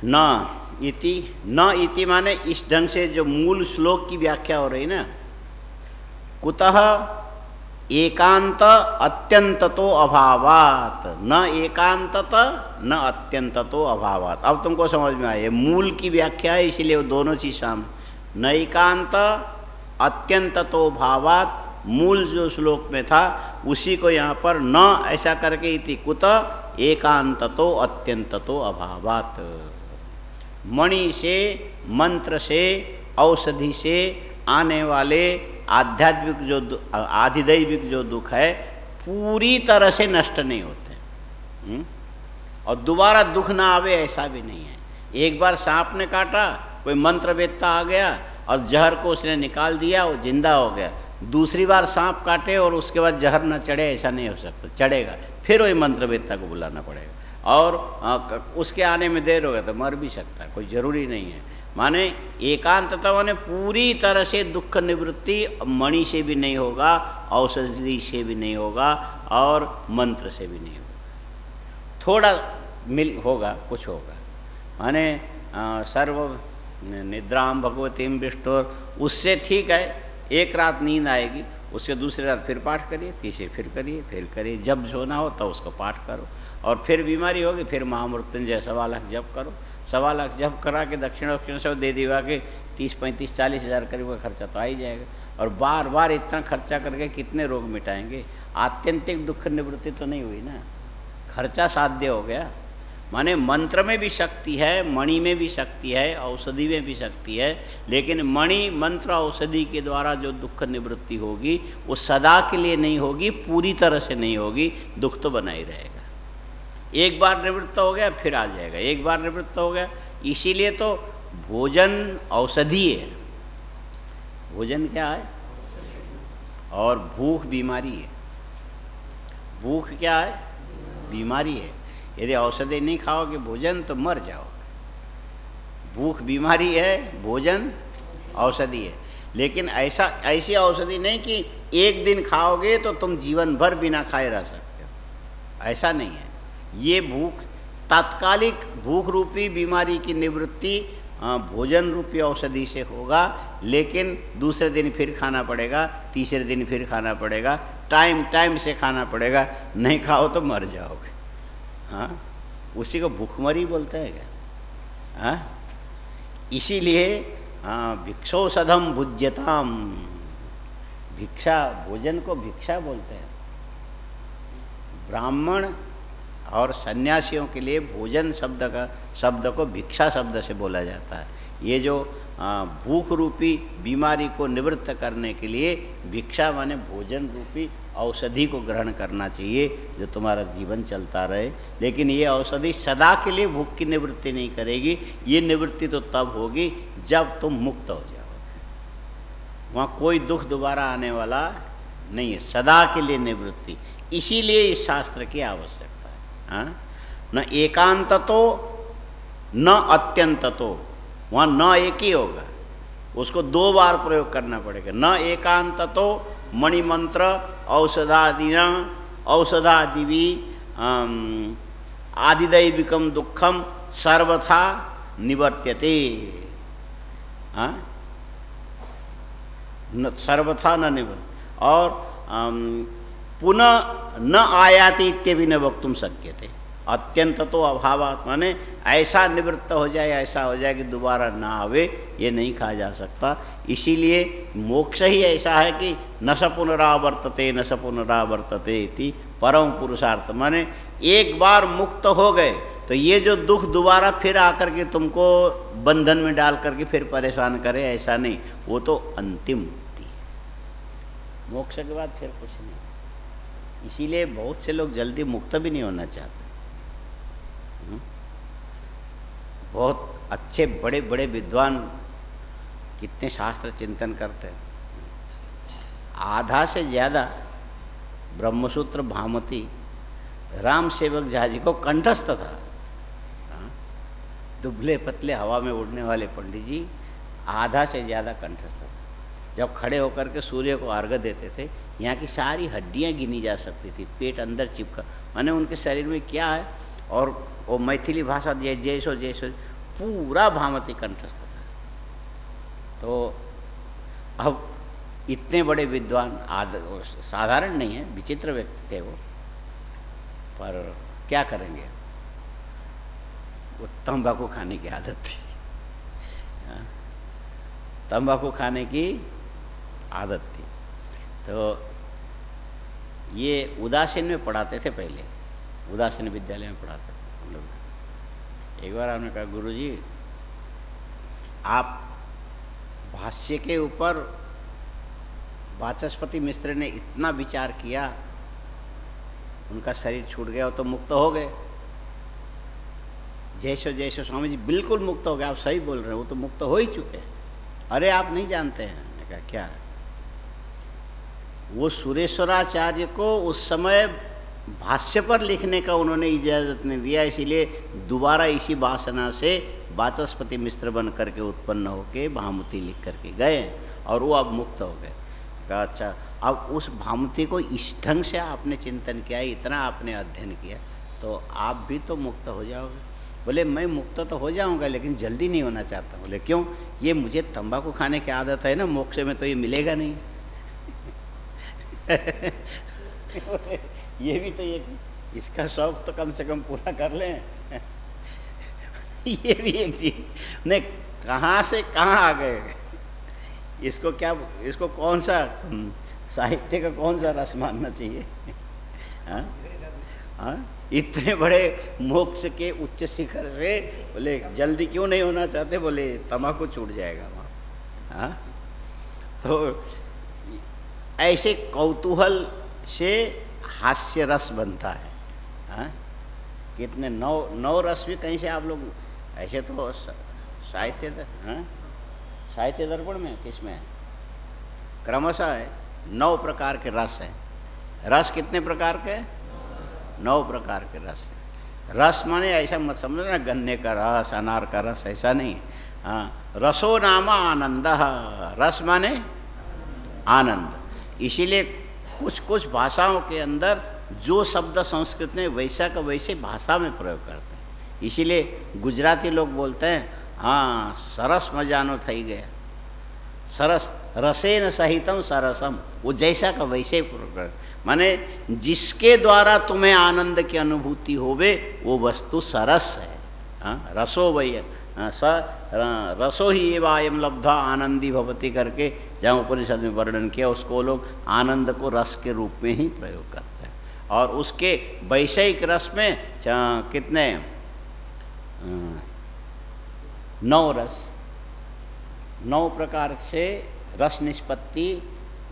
न इति, न इति माने इस ढंग से जो मूल श्लोक की व्याख्या हो रही ना, कुतः एकांत अत्यंततो अभावात, न एकांतत न अत्यंततो अभावात। अब तुमको समझ में आया, मूल की व्याख्या है, इसीलिए वो दोनों चीज सामने। न एकांत अत्यंततो भावात, मूल जो श्लोक में था उसी को यहाँ पर न ऐसा करके इति कुत एकांततो अत्यंततो अभावात। मणि से, मंत्र से, औषधि से आने वाले आध्यात्मिक जो आधिदैविक जो दुख है पूरी तरह से नष्ट नहीं होते। और दोबारा दुख ना आवे ऐसा भी नहीं है। एक बार सांप ने काटा, कोई मंत्रवेत्ता आ गया और जहर को उसने निकाल दिया, वो जिंदा हो गया। दूसरी बार सांप काटे और उसके बाद जहर न चढ़े, ऐसा नहीं हो सकता। चढ़ेगा, फिर वही मंत्रवेत्ता को बुलाना पड़ेगा, और उसके आने में देर होगा तो मर भी सकता है, कोई ज़रूरी नहीं है। माने एकांतता माने पूरी तरह से दुख निवृत्ति मणि से भी नहीं होगा, औषधि से भी नहीं होगा, और मंत्र से भी नहीं होगा। थोड़ा मिल होगा, कुछ होगा। माने सर्व निद्राम भगवतीम विष्णु, उससे ठीक है, एक रात नींद आएगी, उसके दूसरी रात फिर पाठ करिए, तीसरी फिर करिए, फिर करिए, जब सोना हो तब उसको पाठ करो। और फिर बीमारी होगी, फिर महामृत्युंजय 1.25 लाख जप करो। 1.25 लाख जप करा के दक्षिण से दे दिवा के 30, 35, 40 हज़ार करीब का खर्चा तो आ ही जाएगा। और बार बार इतना खर्चा करके कितने रोग मिटाएंगे? आत्यंतिक दुख निवृत्ति तो नहीं हुई ना, खर्चा साध्य हो गया। माने मंत्र में भी शक्ति है, मणि में भी शक्ति है, औषधि में भी शक्ति है, लेकिन मणि मंत्र औषधि के द्वारा जो दुख निवृत्ति होगी वो सदा के लिए नहीं होगी, पूरी तरह से नहीं होगी, दुख तो बना ही रहेगा। एक बार निवृत्त हो गया फिर आ जाएगा, एक बार निवृत्त हो गया। इसीलिए तो भोजन औषधि है। भोजन क्या है? और भूख बीमारी है। भूख क्या है? बीमारी है। यदि औषधि नहीं खाओगे भोजन तो मर जाओगे। भूख बीमारी है, भोजन औषधि है। लेकिन ऐसी औषधि नहीं कि एक दिन खाओगे तो तुम जीवन भर बिना खाए रह सकते हो, ऐसा नहीं है। ये भूख तात्कालिक भूख रूपी बीमारी की निवृत्ति भोजन रूपी औषधि से होगा, लेकिन दूसरे दिन फिर खाना पड़ेगा, तीसरे दिन फिर खाना पड़ेगा, टाइम से खाना पड़ेगा। नहीं खाओ तो मर जाओगे। हाँ, उसी को भूखमरी बोलते हैं क्या? हाँ, इसीलिए भिक्षौषधम भुज्यताम, भिक्षा, भोजन को भिक्षा बोलते हैं। ब्राह्मण और सन्यासियों के लिए भोजन शब्द को भिक्षा शब्द से बोला जाता है। ये जो भूख रूपी बीमारी को निवृत्त करने के लिए भिक्षा माने भोजन रूपी औषधि को ग्रहण करना चाहिए, जो तुम्हारा जीवन चलता रहे। लेकिन ये औषधि सदा के लिए भूख की निवृत्ति नहीं करेगी। ये निवृत्ति तो तब होगी जब तुम मुक्त हो जाओगे। वहाँ कोई दुख दोबारा आने वाला नहीं है, सदा के लिए निवृत्ति। इसीलिए इस शास्त्र की आवश्यकता है। हाँ? न एकांततो न अत्यंततो, वहाँ न एक ही होगा, उसको 2 बार प्रयोग करना पड़ेगा। न एकांततो मणिमंत्र औषधादिवी आदिदैविकम दुखम सर्वथा निवर्त्यते। हाँ, सर्वथा न निवर्त, और पुनः न आयाति इत्यपि न वक्तुम शक्यते। अत्यंत तो अभावात्, माने ऐसा निवृत्त हो जाए, ऐसा हो जाए कि दोबारा ना आवे, ये नहीं कहा जा सकता। इसीलिए मोक्ष ही ऐसा है कि न स पुनरावर्तते न स पुनरावर्तते इति परम पुरुषार्थ। माने एक बार मुक्त हो गए तो ये जो दुख दोबारा फिर आकर के तुमको बंधन में डाल करके फिर परेशान करे, ऐसा नहीं। वो तो अंतिम मुक्ति है, मोक्ष के बाद फिर कुछ नहीं। इसीलिए बहुत से लोग जल्दी मुक्त भी नहीं होना चाहते। बहुत अच्छे बड़े बड़े विद्वान कितने शास्त्र चिंतन करते हैं, आधा से ज़्यादा ब्रह्मसूत्र भामती राम सेवक झा जी को कंठस्थ था। दुबले पतले हवा में उड़ने वाले पंडित जी आधा से ज़्यादा कंठस्थ था। जब खड़े होकर के सूर्य को अर्घ्य देते थे, यहाँ की सारी हड्डियाँ गिनी जा सकती थी, पेट अंदर चिपका, माने उनके शरीर में क्या है। और वो मैथिली भाषा जैसो जैसो पूरा भामती कंठस्थ था। तो अब इतने बड़े विद्वान साधारण नहीं है, विचित्र व्यक्ति थे वो, पर क्या करेंगे, वो तंबाकू खाने की आदत थी। तंबाकू खाने की आदत थी। तो ये उदासीन में पढ़ाते थे, पहले उदासीन विद्यालय में पढ़ाते थे हम लोग। एक बार हमने कहा, गुरुजी आप भाष्य के ऊपर वाचस्पति मिश्र ने इतना विचार किया, उनका शरीर छूट गया, तो मुक्त हो गए। जैसो जैसो स्वामी जी बिल्कुल मुक्त हो गए। आप सही बोल रहे हो, वो तो मुक्त हो ही चुके हैं। अरे आप नहीं जानते हैं। मैंने कहा क्या? वो सुरेश्वराचार्य को उस समय भाष्य पर लिखने का उन्होंने इजाज़त नहीं दिया, इसीलिए दोबारा इसी वासना से वाचस्पति मिश्र बन करके उत्पन्न होके भामती लिख करके गए, और वो अब मुक्त हो गए। कहा अच्छा, अब उस भामती को इस ढंग से आपने चिंतन किया, इतना आपने अध्ययन किया, तो आप भी तो मुक्त हो जाओगे। बोले मैं मुक्त तो हो जाऊंगा, लेकिन जल्दी नहीं होना चाहता। बोले क्यों? ये मुझे तंबाकू खाने की आदत है ना, मोक्ष में तो ये मिलेगा नहीं। ये भी तो इसका शौक तो कम से कम पूरा कर लें। ये भी एक चीज नहीं, कहाँ से कहाँ आ गए। इसको क्या, इसको कौन सा साहित्य का कौन सा रस मानना चाहिए? हाँ हाँ, इतने बड़े मोक्ष के उच्च शिखर से बोले जल्दी क्यों नहीं होना चाहते? बोले तम्बाकू छूट जाएगा वहाँ। हाँ, तो ऐसे कौतूहल से हास्य रस बनता है। हाँ, कितने नौ रस भी कहीं से आप लोग ऐसे तो साहित्य, हाँ साहित्य दर्पण में किसमें है? क्रमशः है 9 प्रकार के रस हैं। रस कितने प्रकार के? 9 प्रकार के रस है। रस माने ऐसा मत समझो ना गन्ने का रस, अनार का रस, ऐसा नहीं। हाँ, रसो नामा आनंद। रस माने आनंद। इसीलिए कुछ कुछ भाषाओं के अंदर जो शब्द संस्कृत में वैसा का वैसे भाषा में प्रयोग करते हैं। इसीलिए गुजराती लोग बोलते हैं, हाँ सरस मजानो थई गया, सरस रसेन सहितम सरसम। वो जैसा का वैसे प्रयोग, माने जिसके द्वारा तुम्हें आनंद की अनुभूति होवे वो वस्तु सरस है। हाँ, रसो वही रसो ही एवायम लब्धा आनंदी भवती करके जहाँ उपनिषद में वर्णन किया, उसको लोग आनंद को रस के रूप में ही प्रयोग करते हैं। और उसके वैषयिक रस में कितने 9 रस, 9 प्रकार से रस निष्पत्ति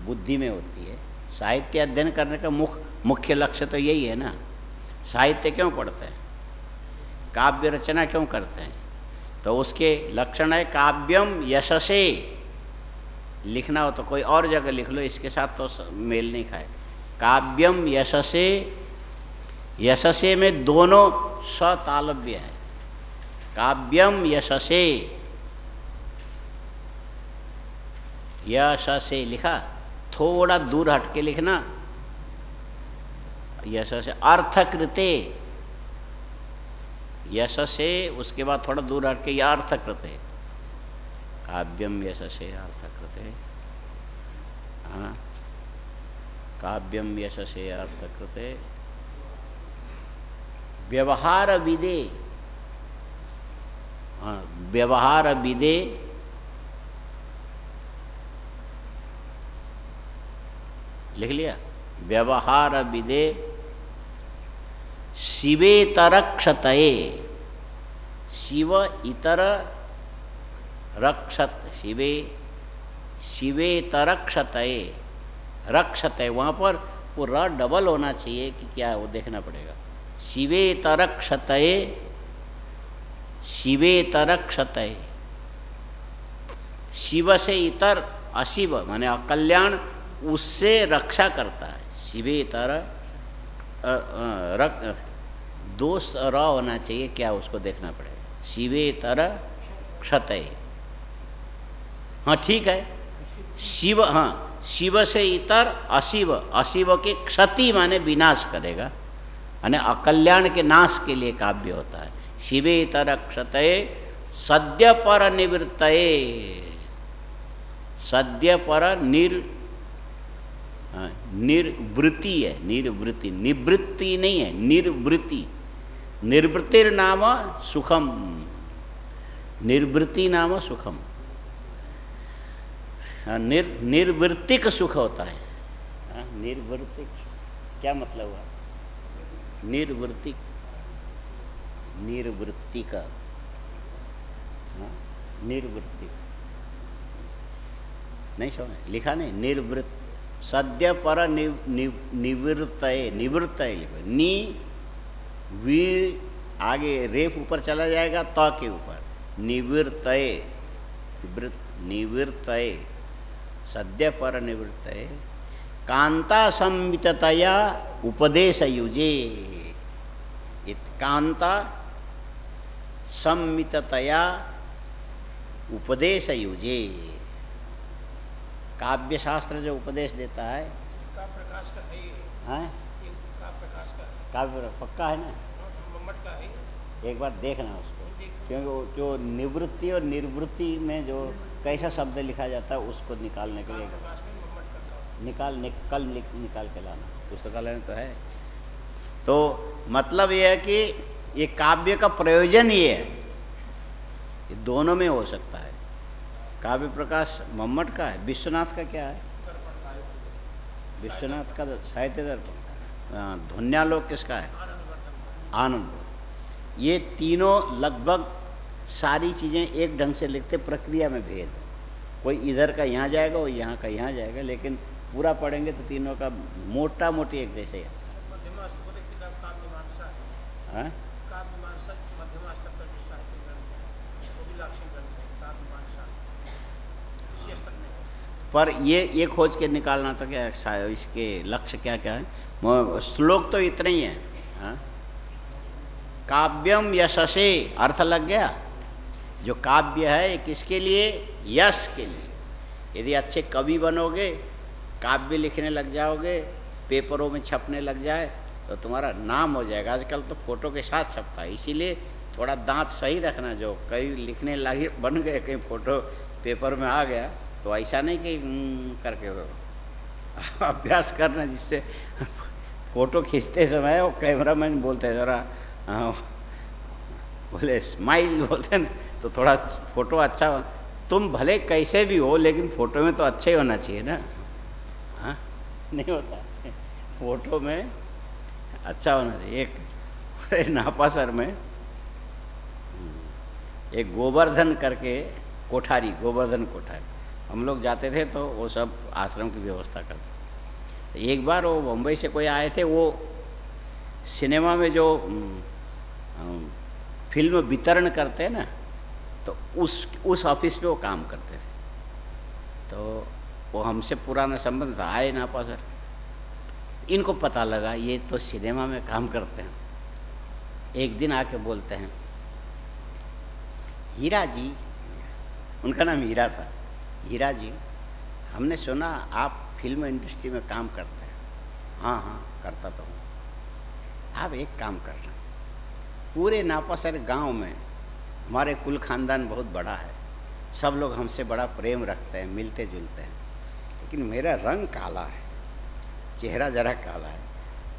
बुद्धि में होती है। साहित्य अध्ययन करने का मुख्य लक्ष्य तो यही है ना। साहित्य क्यों पढ़ते हैं? काव्य रचना क्यों करते हैं? तो उसके लक्षण है काव्यम यशसे। लिखना हो तो कोई और जगह लिख लो, इसके साथ तो मेल नहीं खाए। काव्यम यशसे, यशसे में दोनों सतालव्य है। काव्यम यशसे, यशसे लिखा, थोड़ा दूर हट के लिखना, यशसे अर्थकृते, यशसे उसके बाद थोड़ा दूर हट के यह अर्थकृते। काव्यम यशसे अर्थकृते। हाँ, काव्यम यशसे अर्थकृते। व्यवहार विदे, हाँ व्यवहार विदे, लिख लिया। व्यवहार विदे शिवेतर क्षतये, शिव इतर रक्षत, शिवेतर क्षतये, रक्षतये, वहाँ पर वो र डबल होना चाहिए कि क्या है वो देखना पड़ेगा। शिवेतर क्षतये, शिवेतर क्षतये। शिव से इतर अशिव माने अकल्याण, उससे रक्षा करता है। शिवेतर दोष र होना चाहिए, क्या उसको देखना पड़ेगा। शिवेतर क्षतये, हाँ ठीक है। शिव, हाँ शिव से इतर अशिव, अशिव के क्षति माने विनाश करेगा, यानी अकल्याण के नाश के लिए काव्य होता है। शिवेतर क्षतये सद्य पर निवृत्तये, सद्य पर हाँ, निर्वृत्ति है, निर्वृत्ति, निवृत्ति नहीं है, निर्वृत्ति। निर्वृत्तिर्नाम सुखम, निर्वृत्ति नाम सुखम। हाँ, निर्वृत्तिक सुख होता है। हाँ, निर्वृत्तिक क्या मतलब हुआ? निर्वृत्तिक, निर्वृत्ति का, निर्वृत्ति नहीं समझ, लिखा नहीं, निर्वृत्त, सद्य पर निवृत्तये, निवृत्तये लिखो, नी वी आगे रेफ ऊपर चला जाएगा त के ऊपर, निवृत्तये, निवृत्तये, सद्य पर निवृत्तये, कांता संविततया उपदेश युजे। कांता संविततया उपदेश युजे। काव्य शास्त्र जो उपदेश देता है, का प्रकाश का है ये, हाँ, ये का प्रकाश का है, काव्य पक्का है ना, मम्मट का है। एक बार देखना उसको, क्योंकि वो जो निवृत्ति और निर्वृत्ति में जो कैसा शब्द लिखा जाता है उसको निकालने के लिए निकाल के लाना, पुस्तकालय में तो है। तो मतलब ये है कि ये काव्य का प्रयोजन ये है, ये दोनों में हो सकता है। काव्य प्रकाश मम्मट का है, विश्वनाथ का क्या है? विश्वनाथ का साहित्य दर्पण। ध्वन्यालोक किसका है? आनंद। ये तीनों लगभग सारी चीज़ें एक ढंग से लिखते, प्रक्रिया में भेद है। कोई इधर का यहाँ जाएगा, वो यहाँ का यहाँ जाएगा, लेकिन पूरा पढ़ेंगे तो तीनों का मोटा मोटी एक जैसे है। हाँ? पर ये खोज के निकालना तो क्या है, इसके लक्ष्य क्या क्या है। श्लोक तो इतने ही है। हाँ? काव्यम यशसे, अर्थ लग गया। जो काव्य है ये किसके लिए? यश के लिए। यदि अच्छे कवि बनोगे, काव्य लिखने लग जाओगे, पेपरों में छपने लग जाए तो तुम्हारा नाम हो जाएगा। आजकल तो फोटो के साथ छपता है, इसीलिए थोड़ा दांत सही रखना। जो कई लिखने लगे बन गए, कहीं फोटो पेपर में आ गया तो ऐसा नहीं कि करके अभ्यास करना, जिससे फोटो खींचते समय वो कैमरामैन बोलते हैं ज़रा बोले स्माइल बोलते हैं, तो थोड़ा फोटो अच्छा हो। तुम भले कैसे भी हो, लेकिन फ़ोटो में तो अच्छा ही होना चाहिए ना। हाँ, नहीं होता, फोटो में अच्छा होना चाहिए। एक नापासर में एक गोवर्धन करके कोठारी, गोवर्धन कोठारी, हम लोग जाते थे तो वो सब आश्रम की व्यवस्था करते। एक बार वो बम्बई से कोई आए थे, वो सिनेमा में जो फिल्म वितरण करते हैं ना, तो उस ऑफिस पे वो काम करते थे। तो वो हमसे पुराना संबंध था, आए नापासर। इनको पता लगा ये तो सिनेमा में काम करते हैं। एक दिन आके बोलते हैं, हीरा जी, उनका नाम हीरा था, हीरा जी हमने सुना आप फिल्म इंडस्ट्री में काम करते हैं। हाँ हाँ करता तो हूँ। आप एक काम करना, पूरे नापासर गांव में हमारे कुल खानदान बहुत बड़ा है, सब लोग हमसे बड़ा प्रेम रखते हैं, मिलते जुलते हैं, लेकिन मेरा रंग काला है, चेहरा जरा काला है।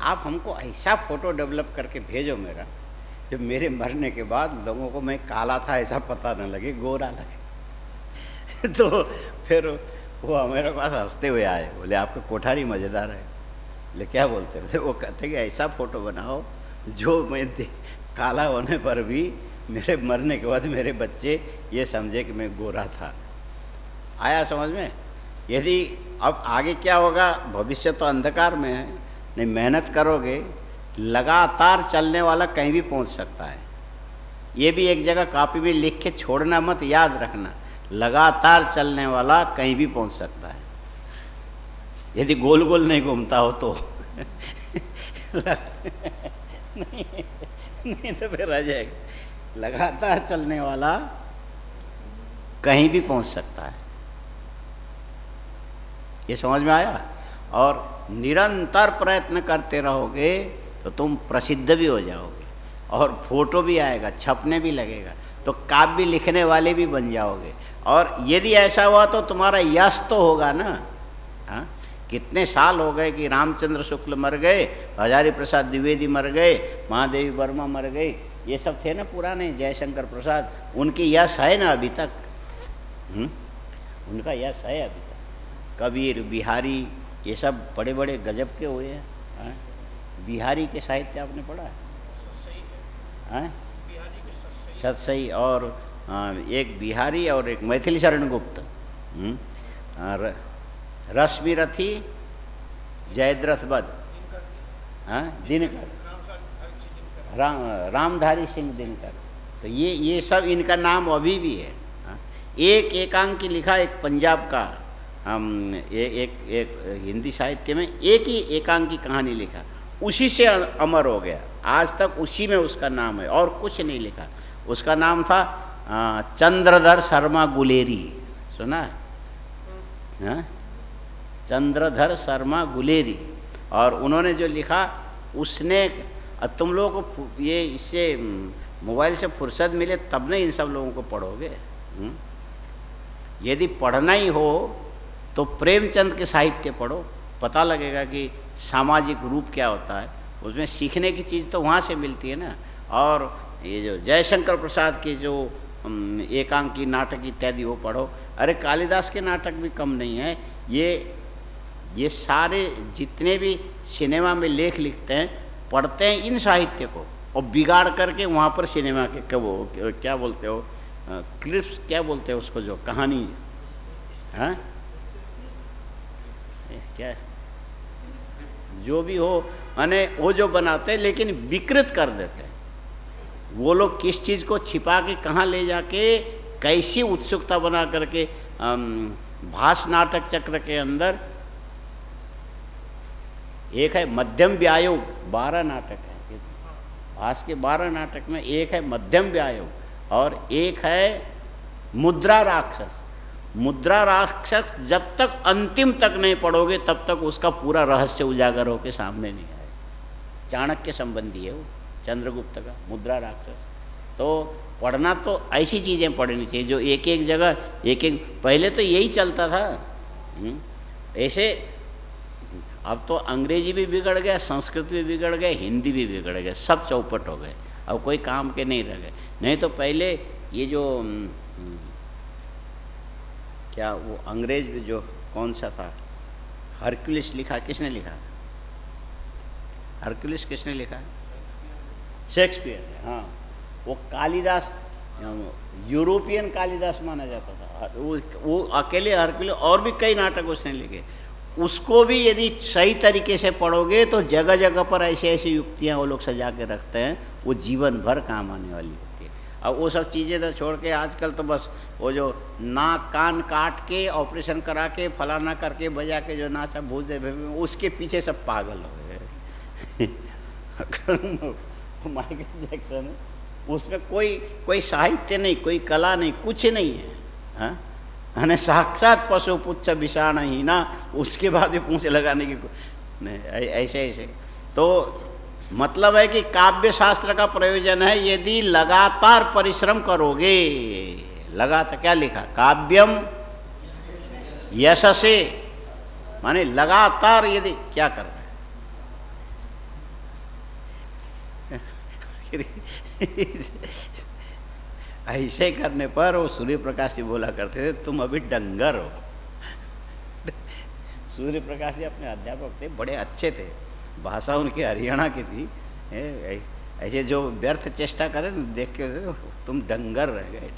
आप हमको ऐसा फ़ोटो डेवलप करके भेजो मेरा, जो मेरे मरने के बाद लोगों को मैं काला था ऐसा पता न लगे, गोरा लगे। तो फिर वो हमारे पास हंसते हुए आए, बोले आपका कोठारी मज़ेदार है। बोले क्या बोलते थे? वो कहते कि ऐसा फ़ोटो बनाओ जो मैं काला होने पर भी मेरे मरने के बाद मेरे बच्चे ये समझे कि मैं गोरा था। आया समझ में? यदि अब आगे क्या होगा, भविष्य तो अंधकार में है। नहीं, मेहनत करोगे, लगातार चलने वाला कहीं भी पहुंच सकता है। ये भी एक जगह कॉपी में लिख के छोड़ना मत, याद रखना, लगातार चलने वाला कहीं भी पहुंच सकता है, यदि गोल गोल नहीं घूमता हो तो। नहीं तो फिर रह जाएगा। लगातार चलने वाला कहीं भी पहुंच सकता है। ये समझ में आया? और निरंतर प्रयत्न करते रहोगे तो तुम प्रसिद्ध भी हो जाओगे, और फोटो भी आएगा, छपने भी लगेगा, तो काव्य लिखने वाले भी बन जाओगे। और यदि ऐसा हुआ तो तुम्हारा यश तो होगा ना। हाँ, कितने साल हो गए कि रामचंद्र शुक्ल मर गए, हजारी प्रसाद द्विवेदी मर गए, महादेवी वर्मा मर गई, ये सब थे ना पुराने, जयशंकर प्रसाद, उनकी यश है ना अभी तक। उनका यश है अभी तक। कबीर, बिहारी, ये सब बड़े बड़े गजब के हुए हैं। बिहारी के साहित्य आपने पढ़ा है? सतसई और एक बिहारी और एक मैथिली शरण गुप्त, रश्मिरथी, जयद्रथ बद, दिनकर, रामधारी सिंह दिनकर, तो ये सब इनका नाम अभी भी है। एक एकांकी लिखा, एक पंजाब का, एक हिंदी साहित्य में एक ही एकांकी कहानी लिखा, उसी से अमर हो गया, आज तक उसी में उसका नाम है और कुछ नहीं लिखा। उसका नाम था चंद्रधर शर्मा गुलेरी, सुना है? चंद्रधर शर्मा गुलेरी। और उन्होंने जो लिखा उसने, तुम लोगों को ये इससे मोबाइल से फुर्सत मिले तब नहीं इन सब लोगों को पढ़ोगे। यदि पढ़ना ही हो तो प्रेमचंद के साहित्य पढ़ो, पता लगेगा कि सामाजिक रूप क्या होता है, उसमें सीखने की चीज़ तो वहाँ से मिलती है ना। और ये जो जयशंकर प्रसाद के जो एकांकी नाटक इत्यादि वो पढ़ो। अरे कालिदास के नाटक भी कम नहीं है। ये सारे जितने भी सिनेमा में लेख लिखते हैं, पढ़ते हैं इन साहित्य को और बिगाड़ करके वहाँ पर सिनेमा के वो क्या बोलते हो, क्लिप्स क्या बोलते हैं उसको, जो कहानी, हाँ क्या जो भी हो, माने वो जो बनाते हैं लेकिन विकृत कर देते हैं। वो लोग किस चीज़ को छिपा के कहाँ ले जाके कैसी उत्सुकता बना करके, भास नाटक चक्र के अंदर एक है मध्यम व्यायोग, 12 नाटक है भास के, 12 नाटक में एक है मध्यम व्यायोग और एक है मुद्रा राक्षस। मुद्रा राक्षस जब तक अंतिम तक नहीं पढ़ोगे तब तक उसका पूरा रहस्य उजागर होकर सामने नहीं आएगा। चाणक्य संबंधी है वो, चंद्रगुप्त का मुद्रा राक्षस। तो पढ़ना तो ऐसी चीज़ें पढ़नी चाहिए जो एक एक जगह एक एक, पहले तो यही चलता था ऐसे। अब तो अंग्रेजी भी बिगड़ गया, संस्कृत भी बिगड़ गया, हिंदी भी बिगड़ गया, सब चौपट हो गए, अब कोई काम के नहीं रह गए। नहीं तो पहले ये जो क्या वो अंग्रेज जो कौन सा था, हरक्यूलिस लिखा, किसने लिखा? हरक्यूलिस किसने लिखा है? शेक्सपियर ने। हाँ, वो कालिदास यूरोपियन कालिदास माना जाता था। वो अकेले हरक्यूलिस, और भी कई नाटक उसने लिखे। उसको भी यदि सही तरीके से पढ़ोगे तो जगह जगह पर ऐसे ऐसी युक्तियाँ वो लोग सजा के रखते हैं, वो जीवन भर काम आने वाली होती है। अब वो सब चीज़ें तो छोड़ के आजकल तो बस वो जो नाक कान काट के ऑपरेशन करा के फलाना करके बजा के जो नाचा भूत उसके पीछे सब पागल हो गए। माइकल जैक्सन, उसमें कोई साहित्य नहीं, कोई कला नहीं, कुछ नहीं है। हाँ, अने साक्षात पशु पुच्छ विषाण ही ना, उसके बाद भी पूंछ लगाने की नहीं, ऐसे। तो मतलब है कि काव्य शास्त्र का प्रयोजन है यदि लगातार परिश्रम करोगे। लगातार क्या लिखा? काव्यम यशसे, माने लगातार यदि क्या कर रहे ऐसे करने पर वो सूर्य प्रकाश जी बोला करते थे, तुम अभी डंगर हो। सूर्य प्रकाश जी अपने अध्यापक थे, बड़े अच्छे थे, भाषा उनकी हरियाणा की थी। ऐसे जो व्यर्थ चेष्टा करे न, देख के तुम डंगर रह गए।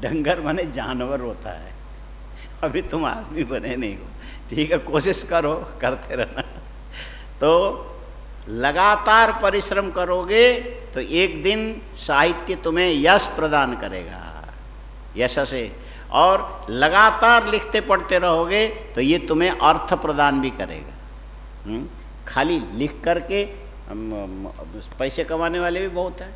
डंगर माने जानवर होता है, अभी तुम आदमी बने नहीं हो। ठीक है, कोशिश करो, करते रहना। तो लगातार परिश्रम करोगे तो एक दिन साहित्य तुम्हें यश प्रदान करेगा, यश से। और लगातार लिखते पढ़ते रहोगे तो ये तुम्हें अर्थ प्रदान भी करेगा। खाली लिख करके पैसे कमाने वाले भी बहुत हैं।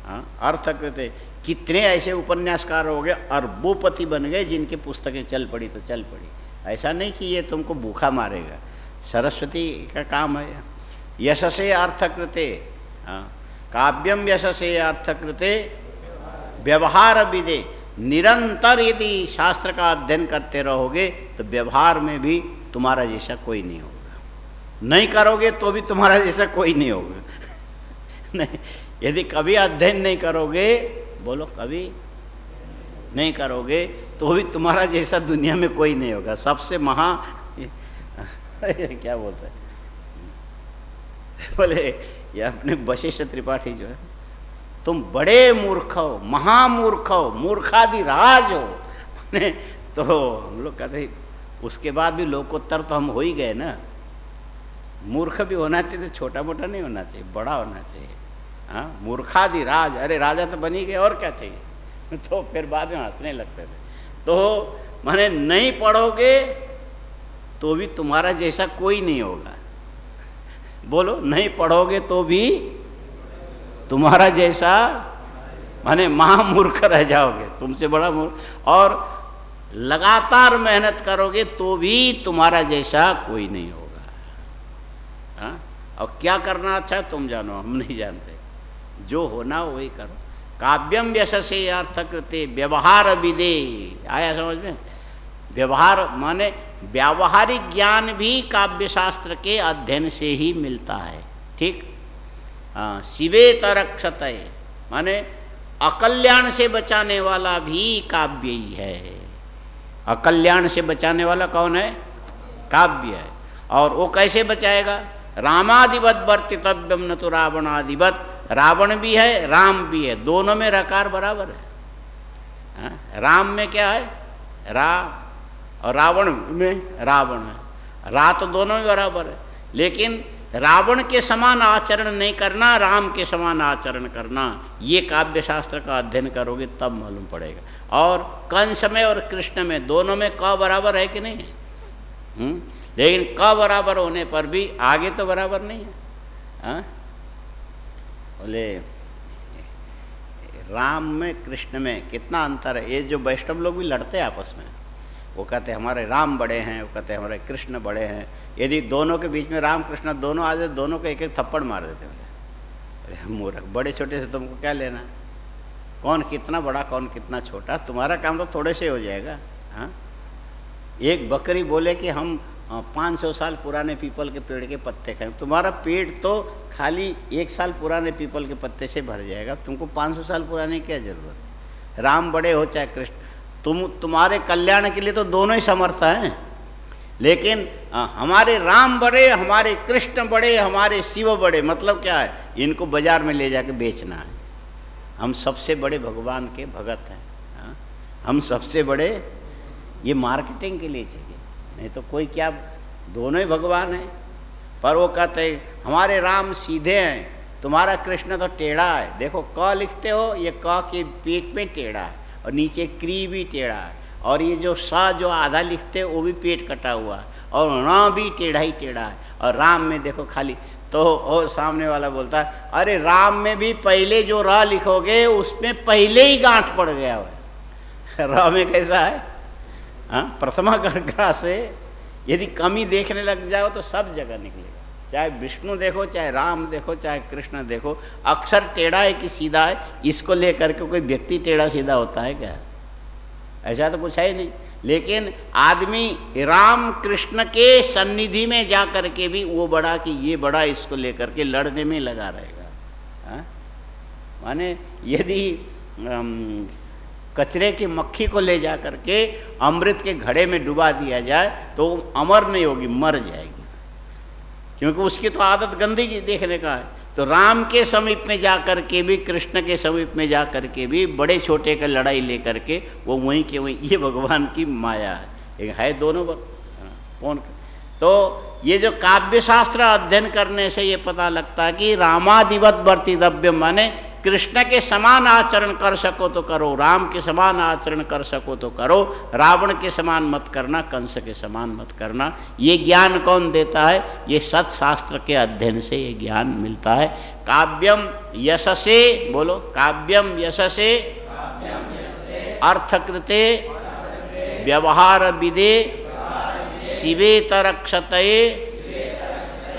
हाँ, अर्थ कहते, कितने ऐसे उपन्यासकार हो गए, अरबोपति बन गए, जिनकी पुस्तकें चल पड़ी तो चल पड़ी। ऐसा नहीं कि ये तुमको भूखा मारेगा, सरस्वती का काम है। यशसे अर्थकृते, हाँ, काव्यम यशसे अर्थकृते व्यवहार विदे। निरंतर यदि शास्त्र का अध्ययन करते रहोगे तो व्यवहार में भी तुम्हारा जैसा कोई नहीं होगा। नहीं करोगे तो भी तुम्हारा जैसा कोई नहीं होगा। नहीं, यदि कभी अध्ययन नहीं करोगे, बोलो कभी नहीं करोगे तो भी तुम्हारा जैसा दुनिया में कोई नहीं होगा। सबसे महा क्या बोलते हैं, बोले ये अपने वशिष्ठ त्रिपाठी जो है, तुम बड़े मूर्ख हो, महामूर्ख हो, मूर्खादि राज हो। तो हम लोग कहते हैं उसके बाद भी लोकोत्तर तो हम हो ही गए ना। मूर्ख भी होना चाहिए तो छोटा मोटा नहीं होना चाहिए, बड़ा होना चाहिए। हाँ, मूर्खादि राज, अरे राजा तो बन ही गए, और क्या चाहिए। तो फिर बाद में हंसने लगते थे। तो माने नहीं पढ़ोगे तो भी तुम्हारा जैसा कोई नहीं होगा। बोलो, नहीं पढ़ोगे तो भी तुम्हारा जैसा, माने महामूर्ख रह जाओगे, तुमसे बड़ा मूर्ख। और लगातार मेहनत करोगे तो भी तुम्हारा जैसा कोई नहीं होगा। हाँ, और क्या करना अच्छा तुम जानो, हम नहीं जानते। जो होना वही करो। काव्यम यशसे अर्थकृते व्यवहार विदे, आया समझ में। व्यवहार माने व्यावहारिक ज्ञान भी काव्य शास्त्र के अध्ययन से ही मिलता है। ठीक, हाँ, शिवे तरक्षतये माने अकल्याण से बचाने वाला भी काव्य ही है। अकल्याण से बचाने वाला कौन है? काव्य है। और वो कैसे बचाएगा? रामादिवत वर्तितव्यम न तो रावणादिवत। रावण भी है, राम भी है, दोनों में रकार बराबर है। हाँ? राम में क्या है? रा, और रावण में रावण है। रा तो दोनों में बराबर है, लेकिन रावण के समान आचरण नहीं करना, राम के समान आचरण करना, ये काव्य शास्त्र का अध्ययन करोगे तब मालूम पड़ेगा। और कंस में और कृष्ण में दोनों में क बराबर है कि नहीं है? लेकिन क बराबर होने पर भी आगे तो बराबर नहीं है। हाँ, बोले राम में कृष्ण में कितना अंतर है। ये जो वैष्णव लोग भी लड़ते हैं आपस में, वो कहते हैं हमारे राम बड़े हैं, वो कहते हैं हमारे कृष्ण बड़े हैं। यदि दोनों के बीच में राम कृष्ण दोनों आ जाए, दोनों को एक एक थप्पड़ मार देते हैं। अरे मूर्ख, बड़े छोटे से तुमको क्या लेना? कौन कितना बड़ा, कौन कितना छोटा, तुम्हारा काम तो थोड़े से हो जाएगा। हाँ, एक बकरी बोले कि हम 500 साल पुराने पीपल के पेड़ के पत्ते खाएं, तुम्हारा पेट तो खाली 1 साल पुराने पीपल के पत्ते से भर जाएगा। तुमको 500 साल पुराने की क्या जरूरत? राम बड़े हो चाहे कृष्ण, तुम्हारे कल्याण के लिए तो दोनों ही समर्थ हैं। लेकिन हमारे राम बड़े, हमारे कृष्ण बड़े, हमारे शिव बड़े, मतलब क्या है? इनको बाजार में ले जाके बेचना है। हम सबसे बड़े भगवान के भगत हैं। हाँ? हम सबसे बड़े, ये मार्केटिंग के लिए चाहिए, नहीं तो कोई क्या, दोनों ही भगवान हैं। पर वो कहते हैं हमारे राम सीधे हैं, तुम्हारा कृष्ण तो टेढ़ा है। देखो क लिखते हो, ये क के पेट में टेढ़ा है और नीचे क्री भी टेढ़ा है, और ये जो सा जो आधा लिखते हो वो भी पेट कटा हुआ है, और र भी टेढ़ा ही टेढ़ा है। और राम में देखो खाली, तो वो सामने वाला बोलता है अरे राम में भी पहले जो र लिखोगे उसमें पहले ही गांठ पड़ गया है। र में कैसा है? हाँ, प्रथमा गर्गा से यदि कमी देखने लग जाओ तो सब जगह निकलेगा। चाहे विष्णु देखो, चाहे राम देखो, चाहे कृष्ण देखो, अक्षर टेढ़ा है कि सीधा है, इसको लेकर के कोई व्यक्ति टेढ़ा सीधा होता है क्या? ऐसा तो कुछ है ही नहीं। लेकिन आदमी राम कृष्ण के सन्निधि में जा कर के भी वो बड़ा कि ये बड़ा, इसको लेकर के लड़ने में लगा रहेगा। हाँ? माने यदि कचरे की मक्खी को ले जा करके अमृत के घड़े में डुबा दिया जाए तो अमर नहीं होगी, मर जाएगी, क्योंकि उसकी तो आदत गंदगी देखने का है। तो राम के समीप में जा कर के भी, कृष्ण के समीप में जा कर के भी बड़े छोटे का लड़ाई ले करके वो वहीं के वहीं, ये भगवान की माया है दोनों कौन। तो ये जो काव्य शास्त्र अध्ययन करने से ये पता लगता है कि रामादिवत वर्तितव्यम, माने कृष्ण के समान आचरण कर सको तो करो, राम के समान आचरण कर सको तो करो, रावण के समान मत करना, कंस के समान मत करना। ये ज्ञान कौन देता है? ये सत्शास्त्र के अध्ययन से ये ज्ञान मिलता है। काव्यम यशसे, बोलो काव्यम यशसे अर्थकृते व्यवहार विदे शिवेतरक्षतये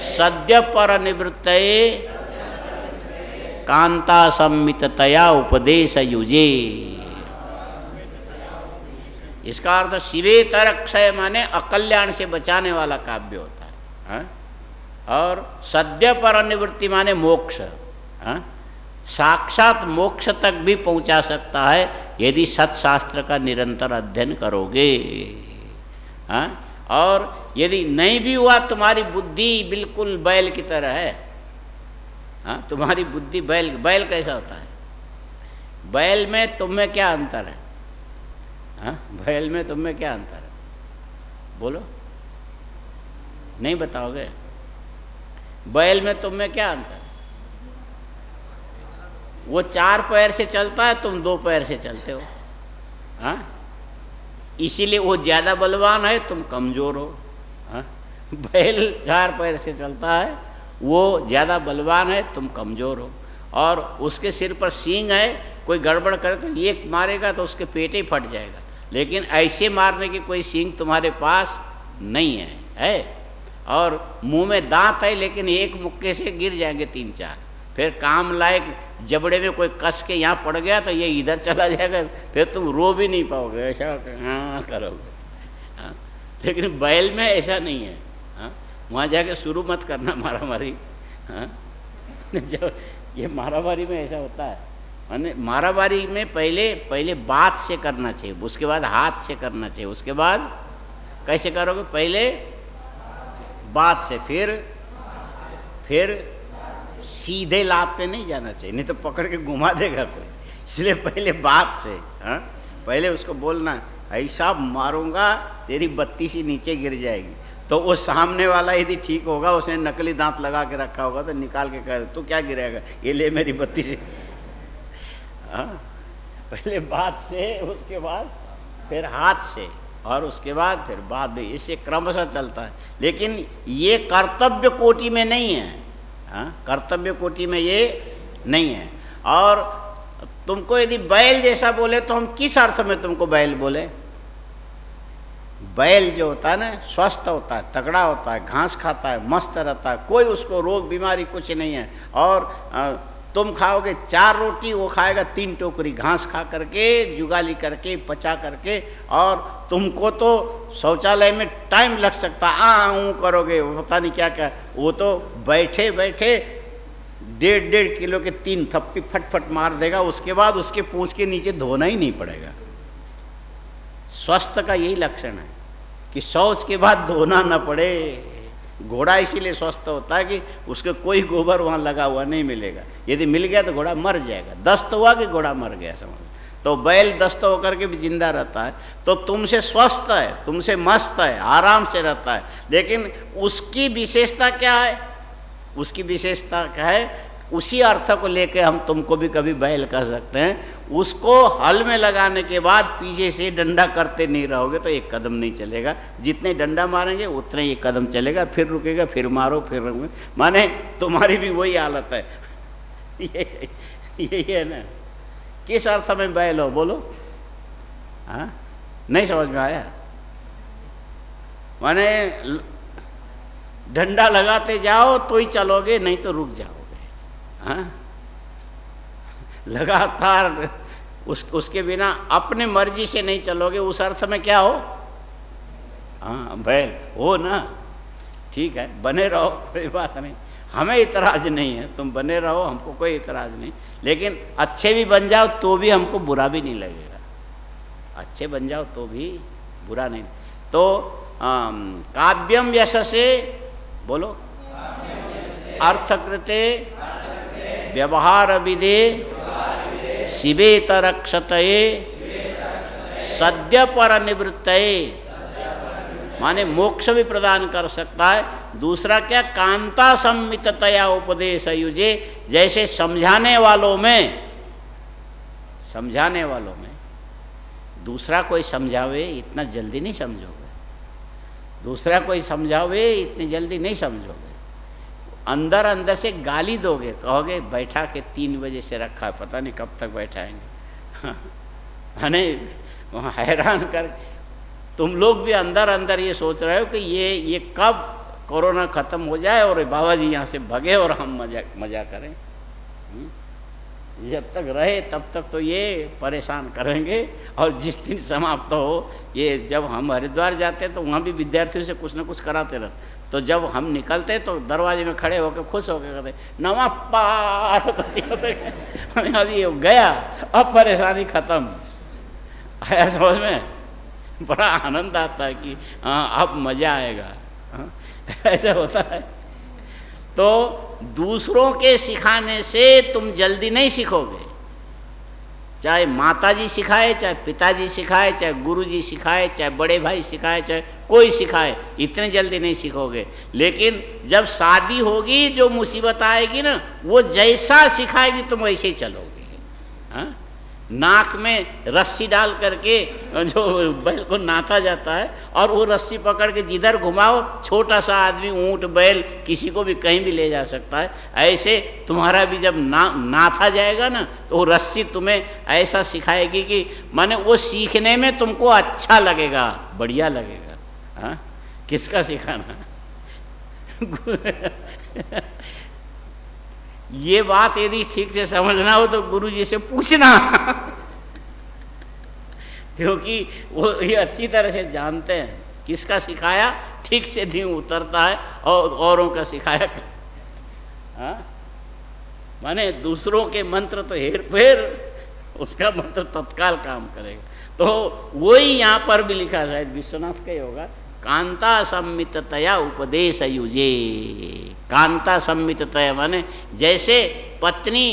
सद्य पर निवृत्तये कांता सम्मिततया उपदेश युजे। इसका अर्थ शिवे तरक्षय माने अकल्याण से बचाने वाला काव्य होता है, हाँ? और सद्य पर निवृत्ति माने मोक्ष, हाँ? साक्षात मोक्ष तक भी पहुंचा सकता है यदि सत्शास्त्र का निरंतर अध्ययन करोगे, हाँ? और यदि नहीं भी हुआ, तुम्हारी बुद्धि बिल्कुल बैल की तरह है, हाँ? तुम्हारी बुद्धि बैल कैसा होता है? बैल में तुम में क्या अंतर है, हाँ? बैल में तुम में क्या अंतर है? बोलो, नहीं बताओगे? बैल में तुम में क्या अंतर है? वो 4 पैर से चलता है, तुम 2 पैर से चलते हो, हाँ? इसीलिए वो ज़्यादा बलवान है, तुम कमज़ोर हो, हाँ? बैल 4 पैर से चलता है, वो ज़्यादा बलवान है, तुम कमज़ोर हो, और उसके सिर पर सींग है, कोई गड़बड़ करे तो एक मारेगा तो उसके पेट ही फट जाएगा, लेकिन ऐसे मारने की कोई सींग तुम्हारे पास नहीं है? और मुंह में दांत है, लेकिन एक मुक्के से गिर जाएंगे 3-4, फिर काम लायक जबड़े में कोई कस के यहाँ पड़ गया तो ये इधर चला जाएगा, फिर तुम रो भी नहीं पाओगे, ऐसा हाँ करोगे, हाँ? लेकिन बैल में ऐसा नहीं है, हाँ? वहाँ जाके शुरू मत करना मारामारी, हाँ? जब ये मारामारी में ऐसा होता है, माने मारामारी में पहले बात से करना चाहिए, उसके बाद हाथ से करना चाहिए, उसके बाद कैसे करोगे? पहले बात से, फिर सीधे लात पे नहीं जाना चाहिए, नहीं तो पकड़ के घुमा देगा कोई, इसलिए पहले बात से, हाँ? पहले उसको बोलना, ऐसा मारूंगा तेरी बत्ती सी नीचे गिर जाएगी, तो वो सामने वाला यदि ठीक होगा, उसने नकली दांत लगा के रखा होगा तो निकाल के कह, तू क्या गिरेगा, ये ले मेरी बत्ती से, हाँ? पहले बात से, उसके बाद फिर हाथ से, और उसके बाद फिर बाद में, इससे क्रमशः चलता है। लेकिन ये कर्तव्य कोटि में नहीं है, हाँ? कर्तव्य कोटि में ये नहीं है। और तुमको यदि बैल जैसा बोले तो हम किस अर्थ में तुमको बैल बोले? बैल जो होता है ना, स्वस्थ होता है, तगड़ा होता है, घास खाता है, मस्त रहता है, कोई उसको रोग बीमारी कुछ नहीं है। और तुम खाओगे 4 रोटी, वो खाएगा 3 टोकरी घास खा करके, जुगाली करके, पचा करके, और तुमको तो शौचालय में टाइम लग सकता, करोगे, पता नहीं क्या क्या, वो तो बैठे बैठे 1.5 किलो के 3 थप्पी फट मार देगा, उसके बाद उसके पूंछ के नीचे धोना ही नहीं पड़ेगा। स्वस्थ का यही लक्षण है कि शौच के बाद धोना न पड़े। घोड़ा इसीलिए स्वस्थ होता है कि उसके कोई गोबर वहाँ लगा हुआ नहीं मिलेगा, यदि मिल गया तो घोड़ा मर जाएगा। दस्त हुआ कि घोड़ा मर गया, समझ। तो बैल दस्त होकर के भी जिंदा रहता है, तो तुमसे स्वस्थ है, तुमसे मस्त है, आराम से रहता है। लेकिन उसकी विशेषता क्या है? उसकी विशेषता क्या है? उसी अर्थ को लेके हम तुमको भी कभी बैल कह सकते हैं। उसको हल में लगाने के बाद पीछे से डंडा करते नहीं रहोगे तो एक कदम नहीं चलेगा। जितने डंडा मारेंगे उतने एक कदम चलेगा, फिर रुकेगा, फिर मारो, फिर रुकेगा। माने तुम्हारी भी वही हालत है। यही है ना। किस अर्थ में बैल हो बोलो? हाँ, नहीं समझ में आया? माने डंडा लगाते जाओ तो ही चलोगे, नहीं तो रुक जाओगे। हाँ, लगातार उसके बिना अपने मर्जी से नहीं चलोगे। उस अर्थ में क्या हो? हाँ, बैल हो ना। ठीक है, बने रहो, कोई बात नहीं, हमें इतराज़ नहीं है, तुम बने रहो, हमको कोई इतराज़ नहीं। लेकिन अच्छे भी बन जाओ तो भी हमको बुरा भी नहीं लगेगा। अच्छे बन जाओ तो भी बुरा नहीं। तो काव्यम यशसे बोलो, अर्थकृते व्यवहार विदे शिवेत रक्षतये सद्य पर निवृत्तये, माने मोक्ष भी प्रदान कर सकता है। दूसरा क्या? कांता सम्मिततया उपदेश युजे, जैसे समझाने वालों में दूसरा कोई समझावे इतना जल्दी नहीं समझोगे। दूसरा कोई समझावे इतनी जल्दी नहीं समझोगे। अंदर अंदर से गाली दोगे, कहोगे बैठा के 3 बजे से रखा है, पता नहीं कब तक बैठाएंगे। वहाँ हैरान कर तुम लोग भी अंदर अंदर ये सोच रहे हो कि ये कब कोरोना ख़त्म हो जाए और बाबा जी यहाँ से भगे और हम मजा करें। जब तक रहे तब तक तो ये परेशान करेंगे, और जिस दिन समाप्त हो, ये जब हम हरिद्वार जाते तो वहाँ भी विद्यार्थियों से कुछ न कुछ कराते रहते, तो जब हम निकलते तो दरवाजे में खड़े होकर खुश होकर कहते नमः पार्वती, अभी गया, अब परेशानी खत्म। आया समझ में? बड़ा आनंद आता है कि हाँ अब मज़ा आएगा। हाँ? ऐसा होता है। तो दूसरों के सिखाने से तुम जल्दी नहीं सीखोगे, चाहे माताजी सिखाए, चाहे पिताजी सिखाए, चाहे गुरुजी सिखाए, चाहे बड़े भाई सिखाए, चाहे कोई सिखाए, इतने जल्दी नहीं सीखोगे। लेकिन जब शादी होगी, जो मुसीबत आएगी ना, वो जैसा सिखाएगी तुम वैसे ही चलोगे। हाँ? नाक में रस्सी डाल करके जो बैल को नाथा जाता है, और वो रस्सी पकड़ के जिधर घुमाओ, छोटा सा आदमी, ऊंट, बैल, किसी को भी कहीं भी ले जा सकता है। ऐसे तुम्हारा भी जब नाथा जाएगा ना, तो वो रस्सी तुम्हें ऐसा सिखाएगी कि माने वो सीखने में तुमको अच्छा लगेगा, बढ़िया लगेगा। हाँ? किसका सिखाना? ये बात यदि ठीक से समझना हो तो गुरु जी से पूछना, क्योंकि वो ये अच्छी तरह से जानते हैं किसका सिखाया ठीक से दिन उतरता है, और औरों का सिखाया। हाँ? माने दूसरों के मंत्र तो हेर फेर, उसका मंत्र तत्काल काम करेगा। तो वही यहाँ पर भी लिखा, शायद विश्वनाथ का ही होगा, कांता सम्मिततया उपदेश युजे। कांता सम्मिततया माने जैसे पत्नी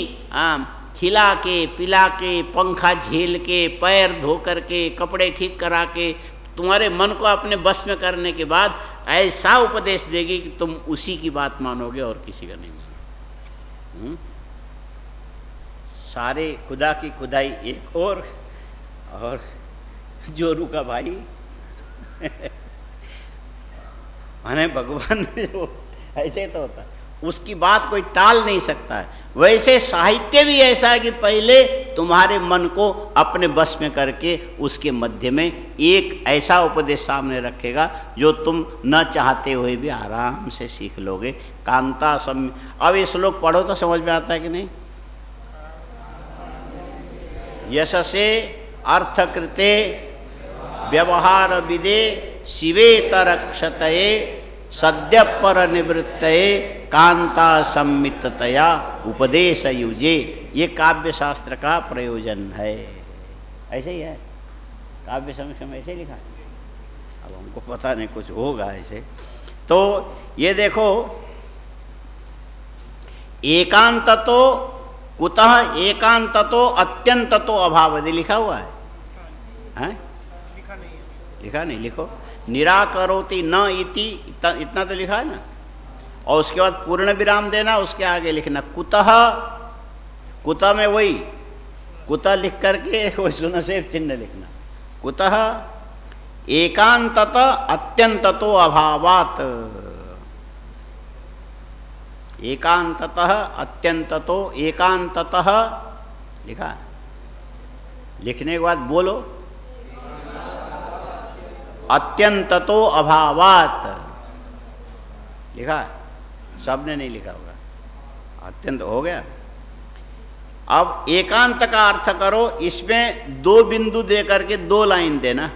खिला के, पिला के, पंखा झेल के, पैर धो करके, कपड़े ठीक करा के, तुम्हारे मन को अपने बस में करने के बाद ऐसा उपदेश देगी कि तुम उसी की बात मानोगे और किसी का नहीं मानोगे। सारे खुदा की खुदाई एक और जोरू का भाई माने भगवान ने जो ऐसे तो होता है, उसकी बात कोई टाल नहीं सकता है। वैसे साहित्य भी ऐसा है कि पहले तुम्हारे मन को अपने बस में करके उसके मध्य में एक ऐसा उपदेश सामने रखेगा जो तुम न चाहते हुए भी आराम से सीख लोगे। कांता सम। अब ये श्लोक पढ़ो तो समझ में आता है कि नहीं? यशसे अर्थकृते व्यवहार विदे शिवेतरक्षतये सद्य पर निवृत्तये कांता सम्मिततया उपदेश युजे। ये काव्य शास्त्र का प्रयोजन है। ऐसे ही है, काव्य समीक्षा में ऐसे ही लिखा है। अब हमको पता नहीं, कुछ होगा ऐसे। तो ये देखो, एकांततो कुतः एकांततो अत्यंततो अभाव यदि लिखा हुआ है, हैं? लिखा नहीं, लिखो निराकरोति न इति, इतना तो लिखा है ना। और उसके बाद पूर्ण विराम देना, उसके आगे लिखना कुतः। कुतः में वही कुतः लिख करके वही सुनसेव चिन्ह लिखना। कुतः एकांततः अत्यंततो अभावात्। एकांततः अत्यंततो, एकांततः लिखा। लिखने के बाद बोलो अत्यंततो अभावात। लिखा है? सबने नहीं लिखा होगा। अत्यंत हो गया। अब एकांत का अर्थ करो, इसमें दो बिंदु दे करके दो लाइन देना।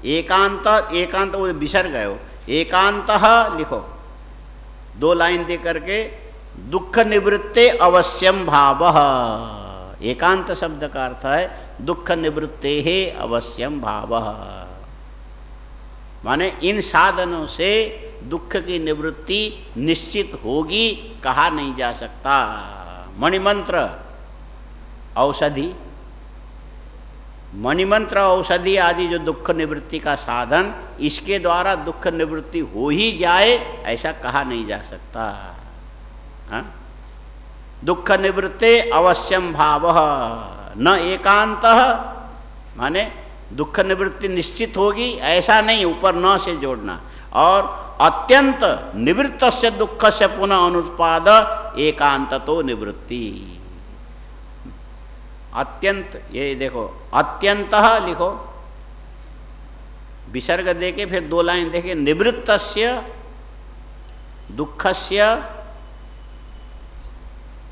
एकांत, एकांत वो बिसर गए हो, एकांतः लिखो, दो लाइन दे करके दुख निवृत्ते अवश्यम भावः। एकांत शब्द का अर्थ है दुख निवृत्ते है अवश्यम भावः। माने इन साधनों से दुख की निवृत्ति निश्चित होगी, कहा नहीं जा सकता। मणिमंत्र औषधि, मणिमंत्र औषधि आदि जो दुख निवृत्ति का साधन, इसके द्वारा दुख निवृत्ति हो ही जाए ऐसा कहा नहीं जा सकता। हाँ? दुख निवृत्ते अवश्यम भावः न एकांतः, माने दुख निवृत्ति निश्चित होगी ऐसा नहीं, ऊपर न से जोड़ना। और अत्यंत निवृत्त से दुख से पुनः अनुत्पाद एकांततो निवृत्ति। अत्यंत, ये देखो अत्यंतः लिखो, विसर्ग देके फिर दो लाइन देखे, निवृत्तस्य दुखस्य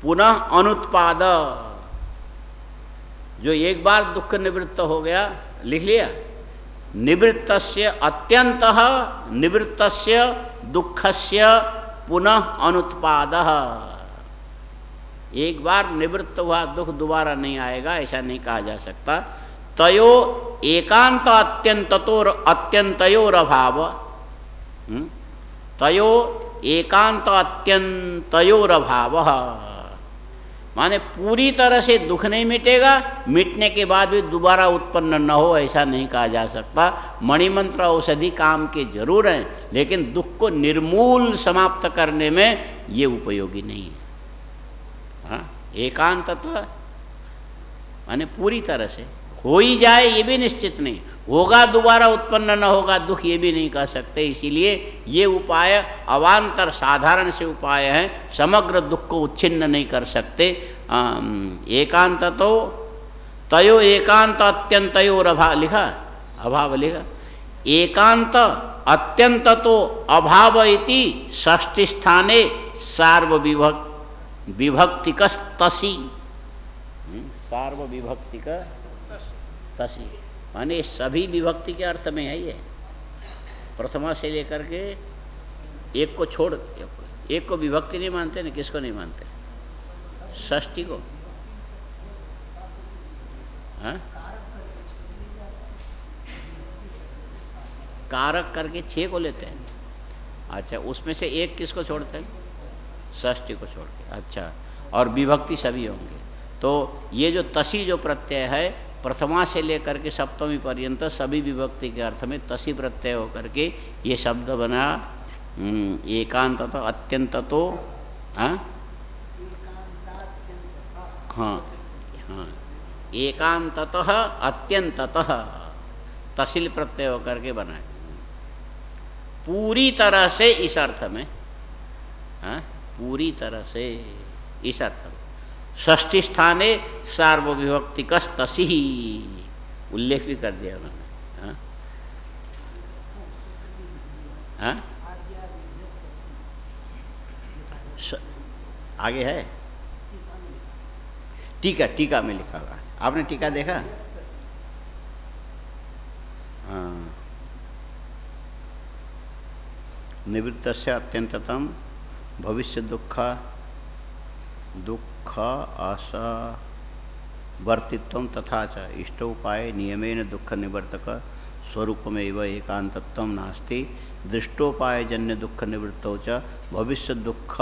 पुनः अनुत्पाद। जो एक बार दुख निवृत्त हो गया, लिख लिया, निवृत्तस्य अत्यंतः निवृत्तस्य दुःखस्य पुनः अनुत्पादः। एक बार निवृत्त हुआ दुख दोबारा नहीं आएगा, ऐसा नहीं कहा जा सकता। तयो एकांत अत्यंतयोर अभाव, तयो एकांत अत्यंतयोर अभाव, माने पूरी तरह से दुख नहीं मिटेगा, मिटने के बाद भी दोबारा उत्पन्न न हो, ऐसा नहीं कहा जा सकता। मणिमंत्र औषधि काम के जरूर हैं, लेकिन दुख को निर्मूल समाप्त करने में ये उपयोगी नहीं है। हाँ, एकांततः माने पूरी तरह से हो ही जाए ये भी निश्चित नहीं, होगा दोबारा उत्पन्न न होगा दुख ये भी नहीं कह सकते। इसीलिए ये उपाय अवान्तर साधारण से उपाय हैं, समग्र दुख को उच्छिन्न नहीं कर सकते। एकांत तो तयो एकांत अत्यंतयोर अभाव लिखा, अभाव लिखा, एकांत अत्यंत तो अभाव इति षष्ठी स्थाने सार्वविभक्तिकस्तसी, सार्वविभक्तिक तसी माने सभी विभक्ति के अर्थ में है ये। प्रथमा से लेकर के एक को छोड़, एक को विभक्ति नहीं मानते ना, किसको नहीं मानते? षष्ठी को। हाँ, कारक करके 6 को लेते हैं। अच्छा, उसमें से एक किसको छोड़ते हैं? षष्ठी को छोड़ के। अच्छा, और विभक्ति सभी होंगे। तो ये जो तसी जो प्रत्यय है, प्रथमा से लेकर के सप्तमी पर्यंत सभी विभक्ति के अर्थ में तसी प्रत्यय होकर के ये शब्द बना एकांत अत्यंत तो। हाँ हाँ हाँ, एकांततः अत्यंततः तसिल प्रत्यय होकर के बना, पूरी तरह से इस अर्थ में। हाँ, पूरी तरह से इस अर्थ में। षष्ठी स्थाने सार्वविभक्तिकस्तसी उल्लेख भी कर दिया उन्होंने। हाँ हाँ, आगे है टीका, टीका में लिखा हुआ। आपने टीका देखा? हाँ, निवृत्तस्य अत्यंततम भविष्य दुख आशा वर्तित्वम तथा च इष्टोपाय नियमेन दुख निवर्तक स्वरूपमेव एकांतत्वं नास्ति, दृष्टोपायजन्य दुख निवृत्तौ च भविष्य दुख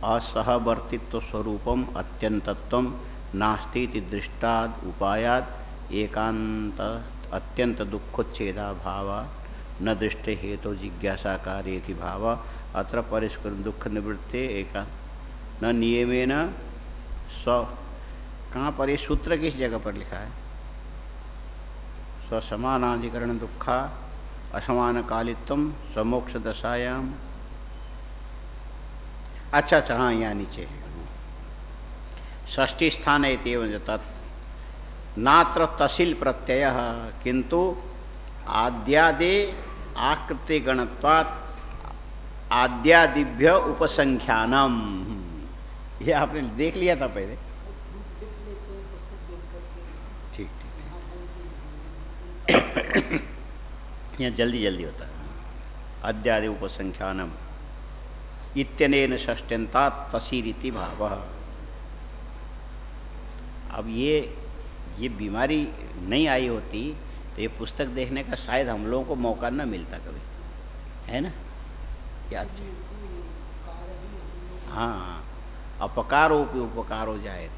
असहवर्तित्व स्वरूपम अत्यंतत्वं नास्ति इति दृष्टाद उपायाद एकांत अत्यंत दुखोच्छेदा भाव न दृष्टे हेतु जिज्ञासा कार्येति भाव अत्र परिष्कृत दुख निवृत्ते एका न नियमेन स्व। कहाँ पर ये सूत्र किस जगह पर लिखा है? स्वसमानाधिकरण दुखा असमान कालित्वम स्वमोक्ष दशायाम। अच्छा अच्छा, हाँ, यहाँ नीचे षष्ठी स्थान है तत् नात्र तसिल प्रत्यय किंतु आद्यादे आकृति गणत्वात् आद्यादिभ्य उपसंख्यानम। ये आपने देख लिया था पहले? ठीक ठीक, यहाँ जल्दी जल्दी होता है। अद्यादि उपसंख्यानम इत्यनेन षष्ट्यन्तात् तसीरिति भावः। अब ये बीमारी नहीं आई होती तो ये पुस्तक देखने का शायद हम लोगों को मौका न मिलता कभी, है ना? याद है? हाँ, अपकारोपि उपकारो जाए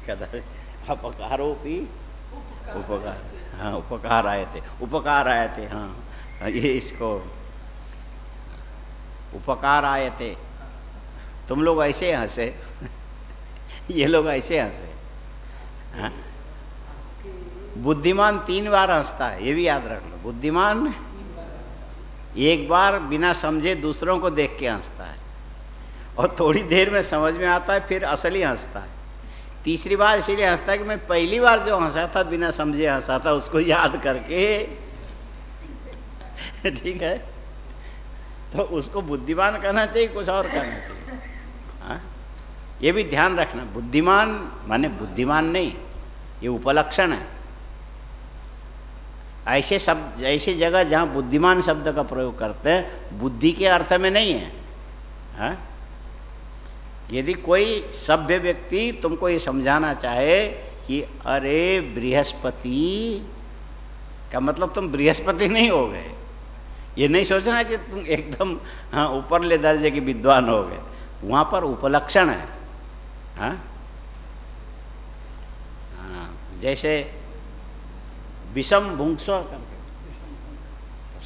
कदा अपकारोपि उपकार। हाँ, उपकार आए थे, उपकार आए थे। हाँ, ये इसको उपकार आए थे। तुम लोग ऐसे हंसे ये लोग ऐसे हंसे। हाँ? बुद्धिमान 3 बार हंसता है, ये भी याद रख लो। बुद्धिमान एक बार बिना समझे दूसरों को देख के हंसता है, और थोड़ी देर में समझ में आता है, फिर असली हंसता है। तीसरी बार इसीलिए हंसता है कि मैं पहली बार जो हंसा था बिना समझे हंसा था, उसको याद करके। ठीक है, तो उसको बुद्धिमान कहना चाहिए, कुछ और कहना चाहिए? हाँ? ये भी ध्यान रखना। बुद्धिमान माने बुद्धिमान नहीं, ये उपलक्षण है। ऐसे शब्द, ऐसी जगह जहाँ बुद्धिमान शब्द का प्रयोग करते हैं, बुद्धि के अर्थ में नहीं है। हाँ? यदि कोई सभ्य व्यक्ति तुमको ये समझाना चाहे कि अरे बृहस्पति का मतलब तुम बृहस्पति नहीं हो गए, ये नहीं सोचना कि तुम एकदम हाँ ऊपरले दर्जे के विद्वान हो गए, वहाँ पर उपलक्षण है। हाँ? हाँ, जैसे विषम भुंक्ष करके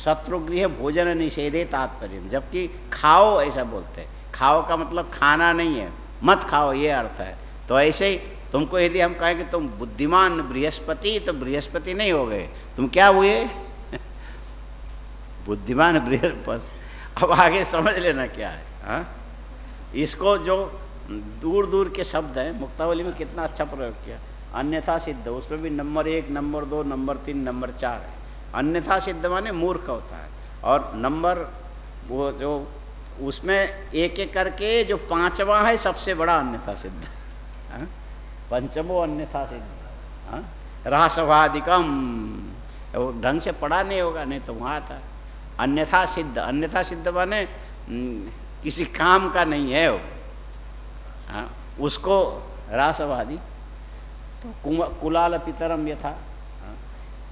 शत्रुगृह भोजन निषेधे तात्पर्य, जबकि खाओ ऐसा बोलते हैं। खाओ का मतलब खाना नहीं है, मत खाओ ये अर्थ है। तो ऐसे ही तुमको यदि हम कहें कि तुम बुद्धिमान बृहस्पति, तो बृहस्पति नहीं हो गए, तुम क्या हुए? बुद्धिमान बृहस्पति। अब आगे समझ लेना क्या है। हाँ? इसको जो दूर दूर के शब्द हैं, मुक्तावली में कितना अच्छा प्रयोग किया। अन्यथा सिद्ध, उसमें भी नंबर 1, नंबर 2, नंबर 3, नंबर 4 है। अन्यथा सिद्ध माने मूर्ख होता है, और नंबर वो जो उसमें एक एक करके जो 5वां है सबसे बड़ा अन्यथा सिद्ध। हाँ? पंचमो अन्यथा सिद्ध। हाँ? रासवादिकम, वो ढंग से पढ़ा नहीं होगा, नहीं तो वहाँ था अन्यथा सिद्ध। अन्यथा सिद्ध माने किसी काम का नहीं है वो। हाँ? उसको रासवादी तो कुलाल पितरम यथा,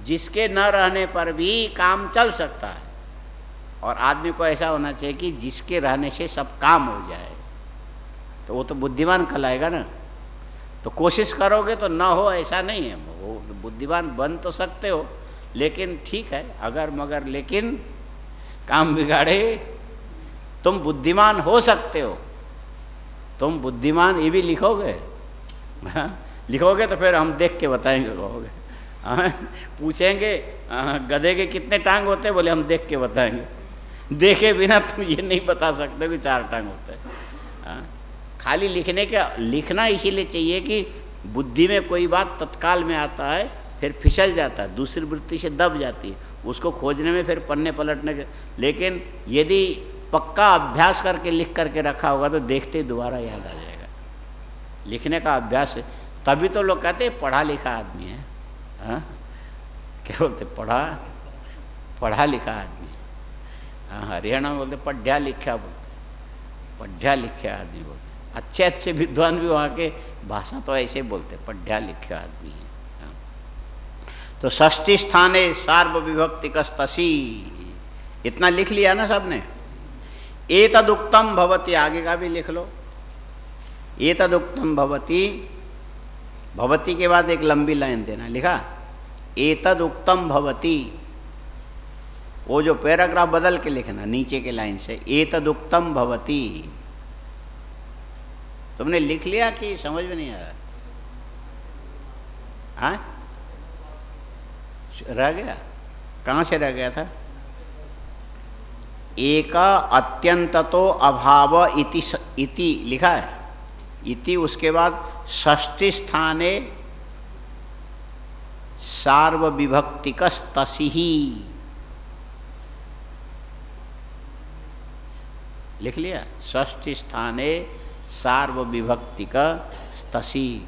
जिसके न रहने पर भी काम चल सकता है। और आदमी को ऐसा होना चाहिए कि जिसके रहने से सब काम हो जाए, तो वो तो बुद्धिमान कहलाएगा ना। तो कोशिश करोगे तो ना हो ऐसा नहीं है, वो बुद्धिमान बन तो सकते हो, लेकिन ठीक है अगर मगर लेकिन काम बिगाड़े। तुम बुद्धिमान हो सकते हो, तुम बुद्धिमान ये भी लिखोगे। हाँ? लिखोगे तो फिर हम देख के बताएंगे, कहोगे। हाँ? पूछेंगे गधे के कितने टांग होते हैं, बोले हम देख के बताएंगे। देखे बिना तुम ये नहीं बता सकते कि 4 टांग होते हैं। हाँ? खाली लिखना इसीलिए चाहिए कि बुद्धि में कोई बात तत्काल में आता है, फिर फिसल जाता है, दूसरी वृत्ति से दब जाती है, उसको खोजने में फिर पन्ने पलटने के। लेकिन यदि पक्का अभ्यास करके लिख करके रखा होगा तो देखते ही दोबारा याद आ जाएगा। लिखने का अभ्यास है, तभी तो लोग कहते हैं पढ़ा लिखा आदमी है। हाँ? क्या बोलते, पढ़ा लिखा आदमी। हाँ, हरियाणा में बोलते पढ़ा लिखा, बोलते पढ़ा लिखा आदमी बोलते। अच्छे अच्छे विद्वान भी वहाँ के भाषा तो ऐसे बोलते, पढ़ा लिखा आदमी है। हाँ? तो षष्ठी स्थाने सार्वविभक्ति कस्तसी, इतना लिख लिया ना सबने। एतदुक्तम भवति, आगे का भी लिख लो। एतदुक्तम भवति, भवति के बाद एक लंबी लाइन देना, लिखा एतदुक्तम भवति। वो जो पैराग्राफ बदल के लिखना नीचे के लाइन से, एतदुक्तम भवति। तुमने लिख लिया कि समझ में नहीं आ रहा? हाँ? रह गया? कहाँ से रह गया था? एक अत्यंततो अभाव इति लिखा है। इति उसके बाद षष्ठी स्थाने सार्वविभक्तिकस्तसी लिख लिया। षष्ठी स्थाने सार्वविभक्तिकस्तसी।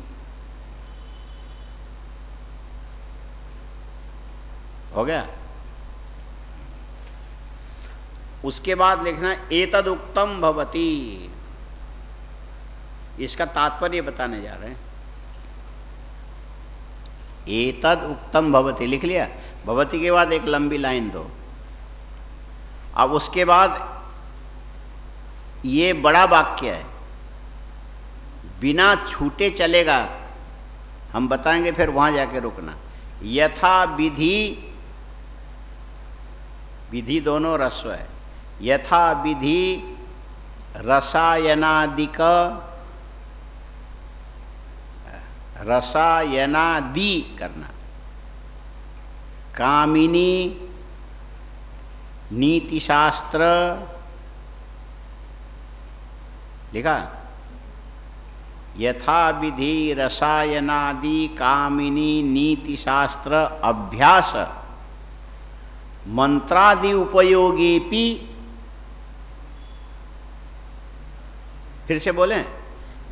हो गया? उसके बाद लिखना एतदुक्तम भवति। इसका तात्पर्य बताने जा रहे हैं। एतद उक्तम भवति लिख लिया। भवति के बाद एक लंबी लाइन दो। अब उसके बाद ये बड़ा वाक्य है, बिना छूटे चलेगा, हम बताएंगे फिर वहाँ जाके रुकना। यथा विधि, विधि दोनों रस्व है। यथा विधि रसायनादिक, रसायनादि करना। कामिनी नीतिशास्त्र लिखा। यथा विधि रसायनादि कामिनी नीतिशास्त्र अभ्यास मंत्रादि उपयोगेपि। फिर से बोलें,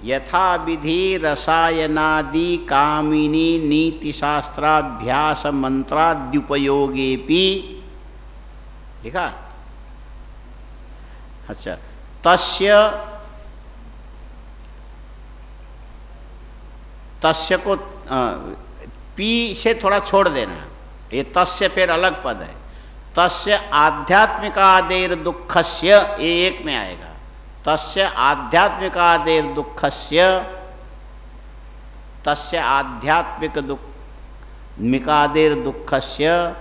यथा विधि रसायनादि कामिनी नीतिशास्त्राभ्यास मंत्राद्युपयोगेपि लिखा। अच्छा, तस्य को पी से थोड़ा छोड़ देना, ये तस्य फिर अलग पद है। तस्य आध्यात्मिकादेर दुःखस्य, ये एक में आएगा। तस्य आध्यात्मिकादेर दुःखस्य, तस्य आध्यात्मिकादेर दुःखस्य,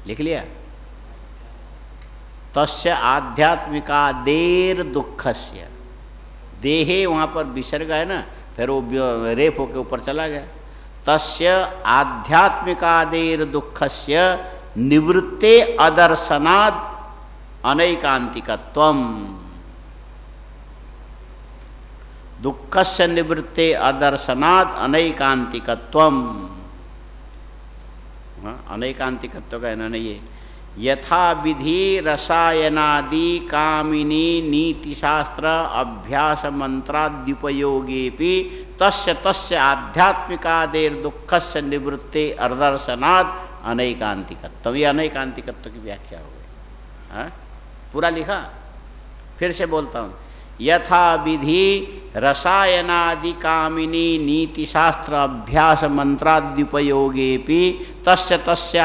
लिख लिया। तस्य आध्यात्मिकादेर दुःखस्य, देहे वहाँ पर विसर्ग है ना, फिर वो रेफ होके ऊपर चला गया। तस्य आध्यात्मिकादेर दुःखस्य निवृत्ते अदर्शनाद अनैकांतिकत्वम। दुःखस्य निवृत्ते अदर्शनाद अनैकांतिकत्वम। अनैकांतिकत्व का है ना ये। यथा विधि रसायनादि कामिनी नीतिशास्त्र अभ्यास मंत्राद्युपयोगेपि तस्य तस्य आध्यात्मिकादेर दुःखस्य निवृत्ते अदर्शनाद अनैकांतिकत्व। ये अनैकांतिकत्व की व्याख्या हो गई। पूरा लिखा, फिर से बोलता हूँ। यथा विधि रसायनादि कामिनी नीतिशास्त्र अभ्यास मंत्राद्युपयोगेपि तस्य तस्य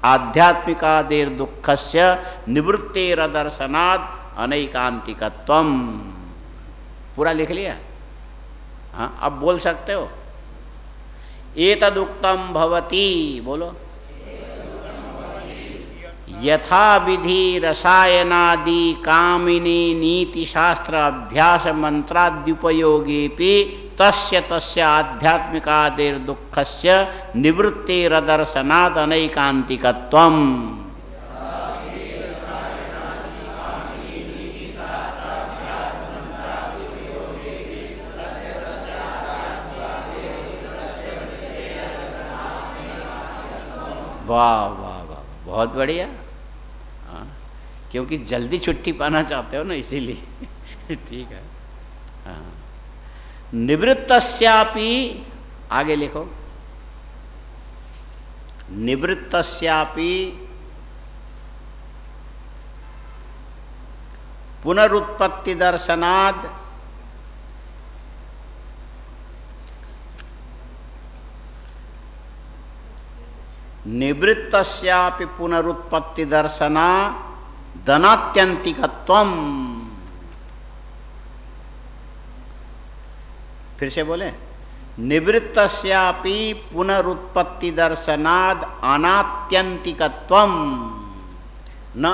आध्यात्मिकादेर दुःखस्य निवृत्तेरदर्शनाद अनैकांतिकत्वम। पूरा लिख लिया? हाँ, अब बोल सकते हो। एतदुक्तम भवति, बोलो। यथा विधि रसायनादि कामिनी नीतिशास्त्र अभ्यास मंत्राद्युपयोगेपि तस्य तस्य आध्यात्मिकादेर दुःखस्य निवृत्तेरदर्शनाद अनैकांतिकत्वम। वाह वाह वाह, बहुत बढ़िया। हाँ, क्योंकि जल्दी छुट्टी पाना चाहते हो ना, इसीलिए। ठीक है। हाँ, निवृत्तस्यापि, आगे लिखो। निवृत्तस्यापि पुनरुत्पत्ति दर्शनाद निवृत्तस्यापि पुनरुत्पत्ति दर्शना धनात्यंतिकत्वम। फिर से बोले। निवृत्तस्यापि पुनरुत्पत्ति दर्शनाद अनात्यंतिकत्वम। न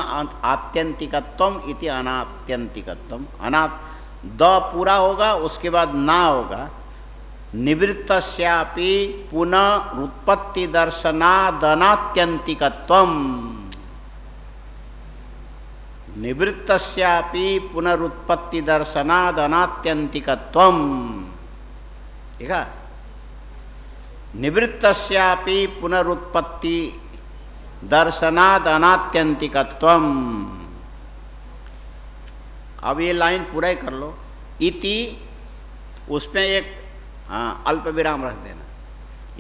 आत्यंतिकत्वम इति अनात्यंतिकत्वम। द पूरा होगा, उसके बाद ना होगा। निवृत्तस्यापि पुनरुत्पत्ति दर्शनादनात्यंतिकत्वम। निवृत्तस्यापि पुनरुत्पत्ति दर्शनादनात्यंतिकत्वम। ठीक है। निवृत्तस्यापि पुनरुत्पत्ति दर्शनादनात्यंतिकत्वम। अब ये लाइन पूरा ही कर लो। इति, उसमें एक अल्प विराम रख देना।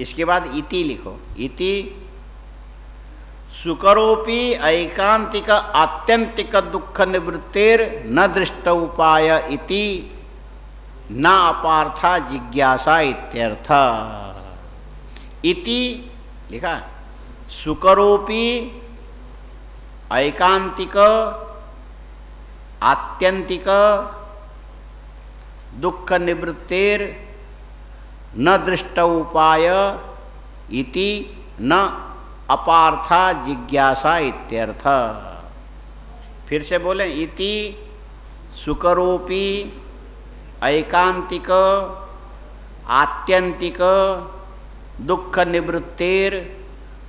इसके बाद इति लिखो। इति सुकरोपि ऐकांतिक आत्यंतिक दुख निवृत्तिर न दृष्ट उपाय इति न अपार्था जिज्ञासा इत्यर्थ। इति लिखा। सुकरोपि ऐकांतिक आत्यंतिक दुख निवृत्तिर न दृष्ट उपाय इति न अपार्था जिज्ञासा इत्यर्थ। फिर से बोलें। इति सुकरोपि ऐकांतिक आत्यंतिक दुख निवृत्तिर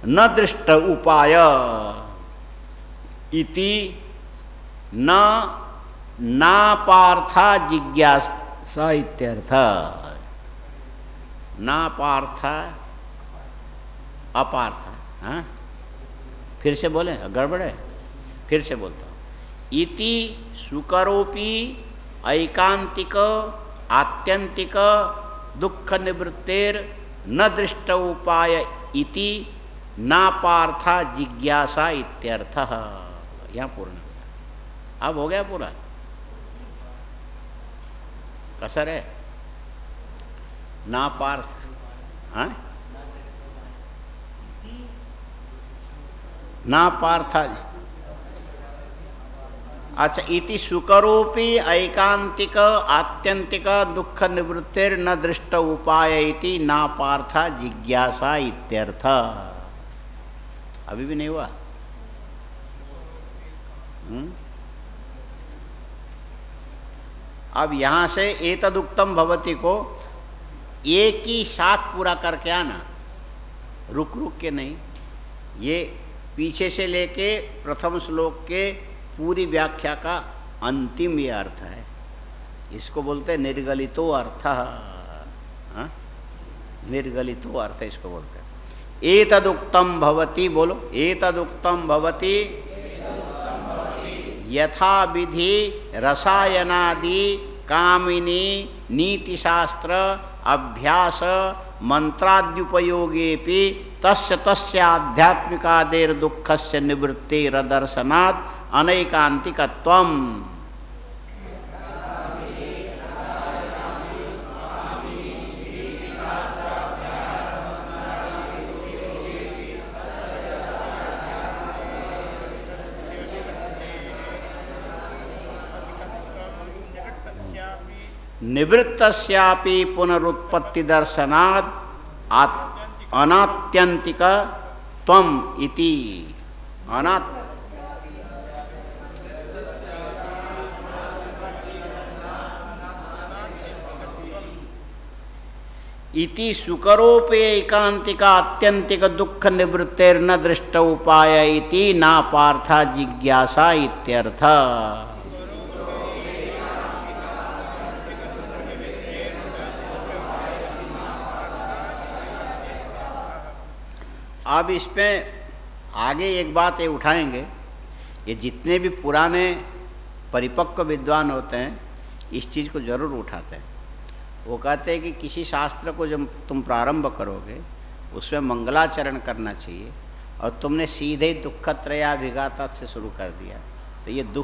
न दृष्ट उपाय इति न नापार्था जिज्ञासा इत्यर्थ। नापार्था अपार्था। हाँ, फिर से बोले, गड़बड़ है। फिर से बोलता हूँ। इति सुकरोपि ऐकांतिक आत्यंतिक दुख निवृत्तेर न दृष्ट उपाय इति ना पार्था जिज्ञासा इत्यर्थः। यहाँ पूर्ण हुआ। अब हो गया पूरा? कसर है? ना पार्थ, हाँ, ना पार्था। अच्छा, इति सुकरोपि ऐकांतिक आत्यंतिक दुख निवृत्तिर न दृष्ट उपाय इति ना पार्था जिज्ञासा इत्यर्थ। अभी भी नहीं हुआ? अब यहां से एतदुक्तम भवति को एक ही साथ पूरा करके आना, रुक रुक के नहीं। ये पीछे से लेके प्रथम श्लोक के पूरी व्याख्या का अंतिम ये अर्थ है। इसको बोलते हैं निर्गलितो अर्थ। हाँ? निर्गलितो अर्थ इसको बोलते हैं। एतदुक्तम भवति, बोलो एतदुक्तम भवति यथा विधि रसायनादि कामिनी नीतिशास्त्र अभ्यास मंत्राद्युपयोगेपि तस्य तस्य आध्यात्मिकादेर दुःखस्य निवृत्तिरदर्शनात् अनैकान्तिकत्वम्। निवृत्तस्यापि पुनरुत्पत्ति दर्शनात् अनात्यंतिक त्वम इति। इति सुकरोपे एकांतिक आत्यंतिक दुख निवृत्तिर्न दृष्ट उपाय इति ना पार्था जिज्ञासा इत्यर्थ। अब इसमें आगे एक बात ये उठाएंगे, ये जितने भी पुराने परिपक्व विद्वान होते हैं इस चीज़ को जरूर उठाते हैं। वो कहते हैं कि किसी शास्त्र को जब तुम प्रारंभ करोगे उसमें मंगलाचरण करना चाहिए, और तुमने सीधे दुःखत्रयाभिघाता से शुरू कर दिया तो ये दुख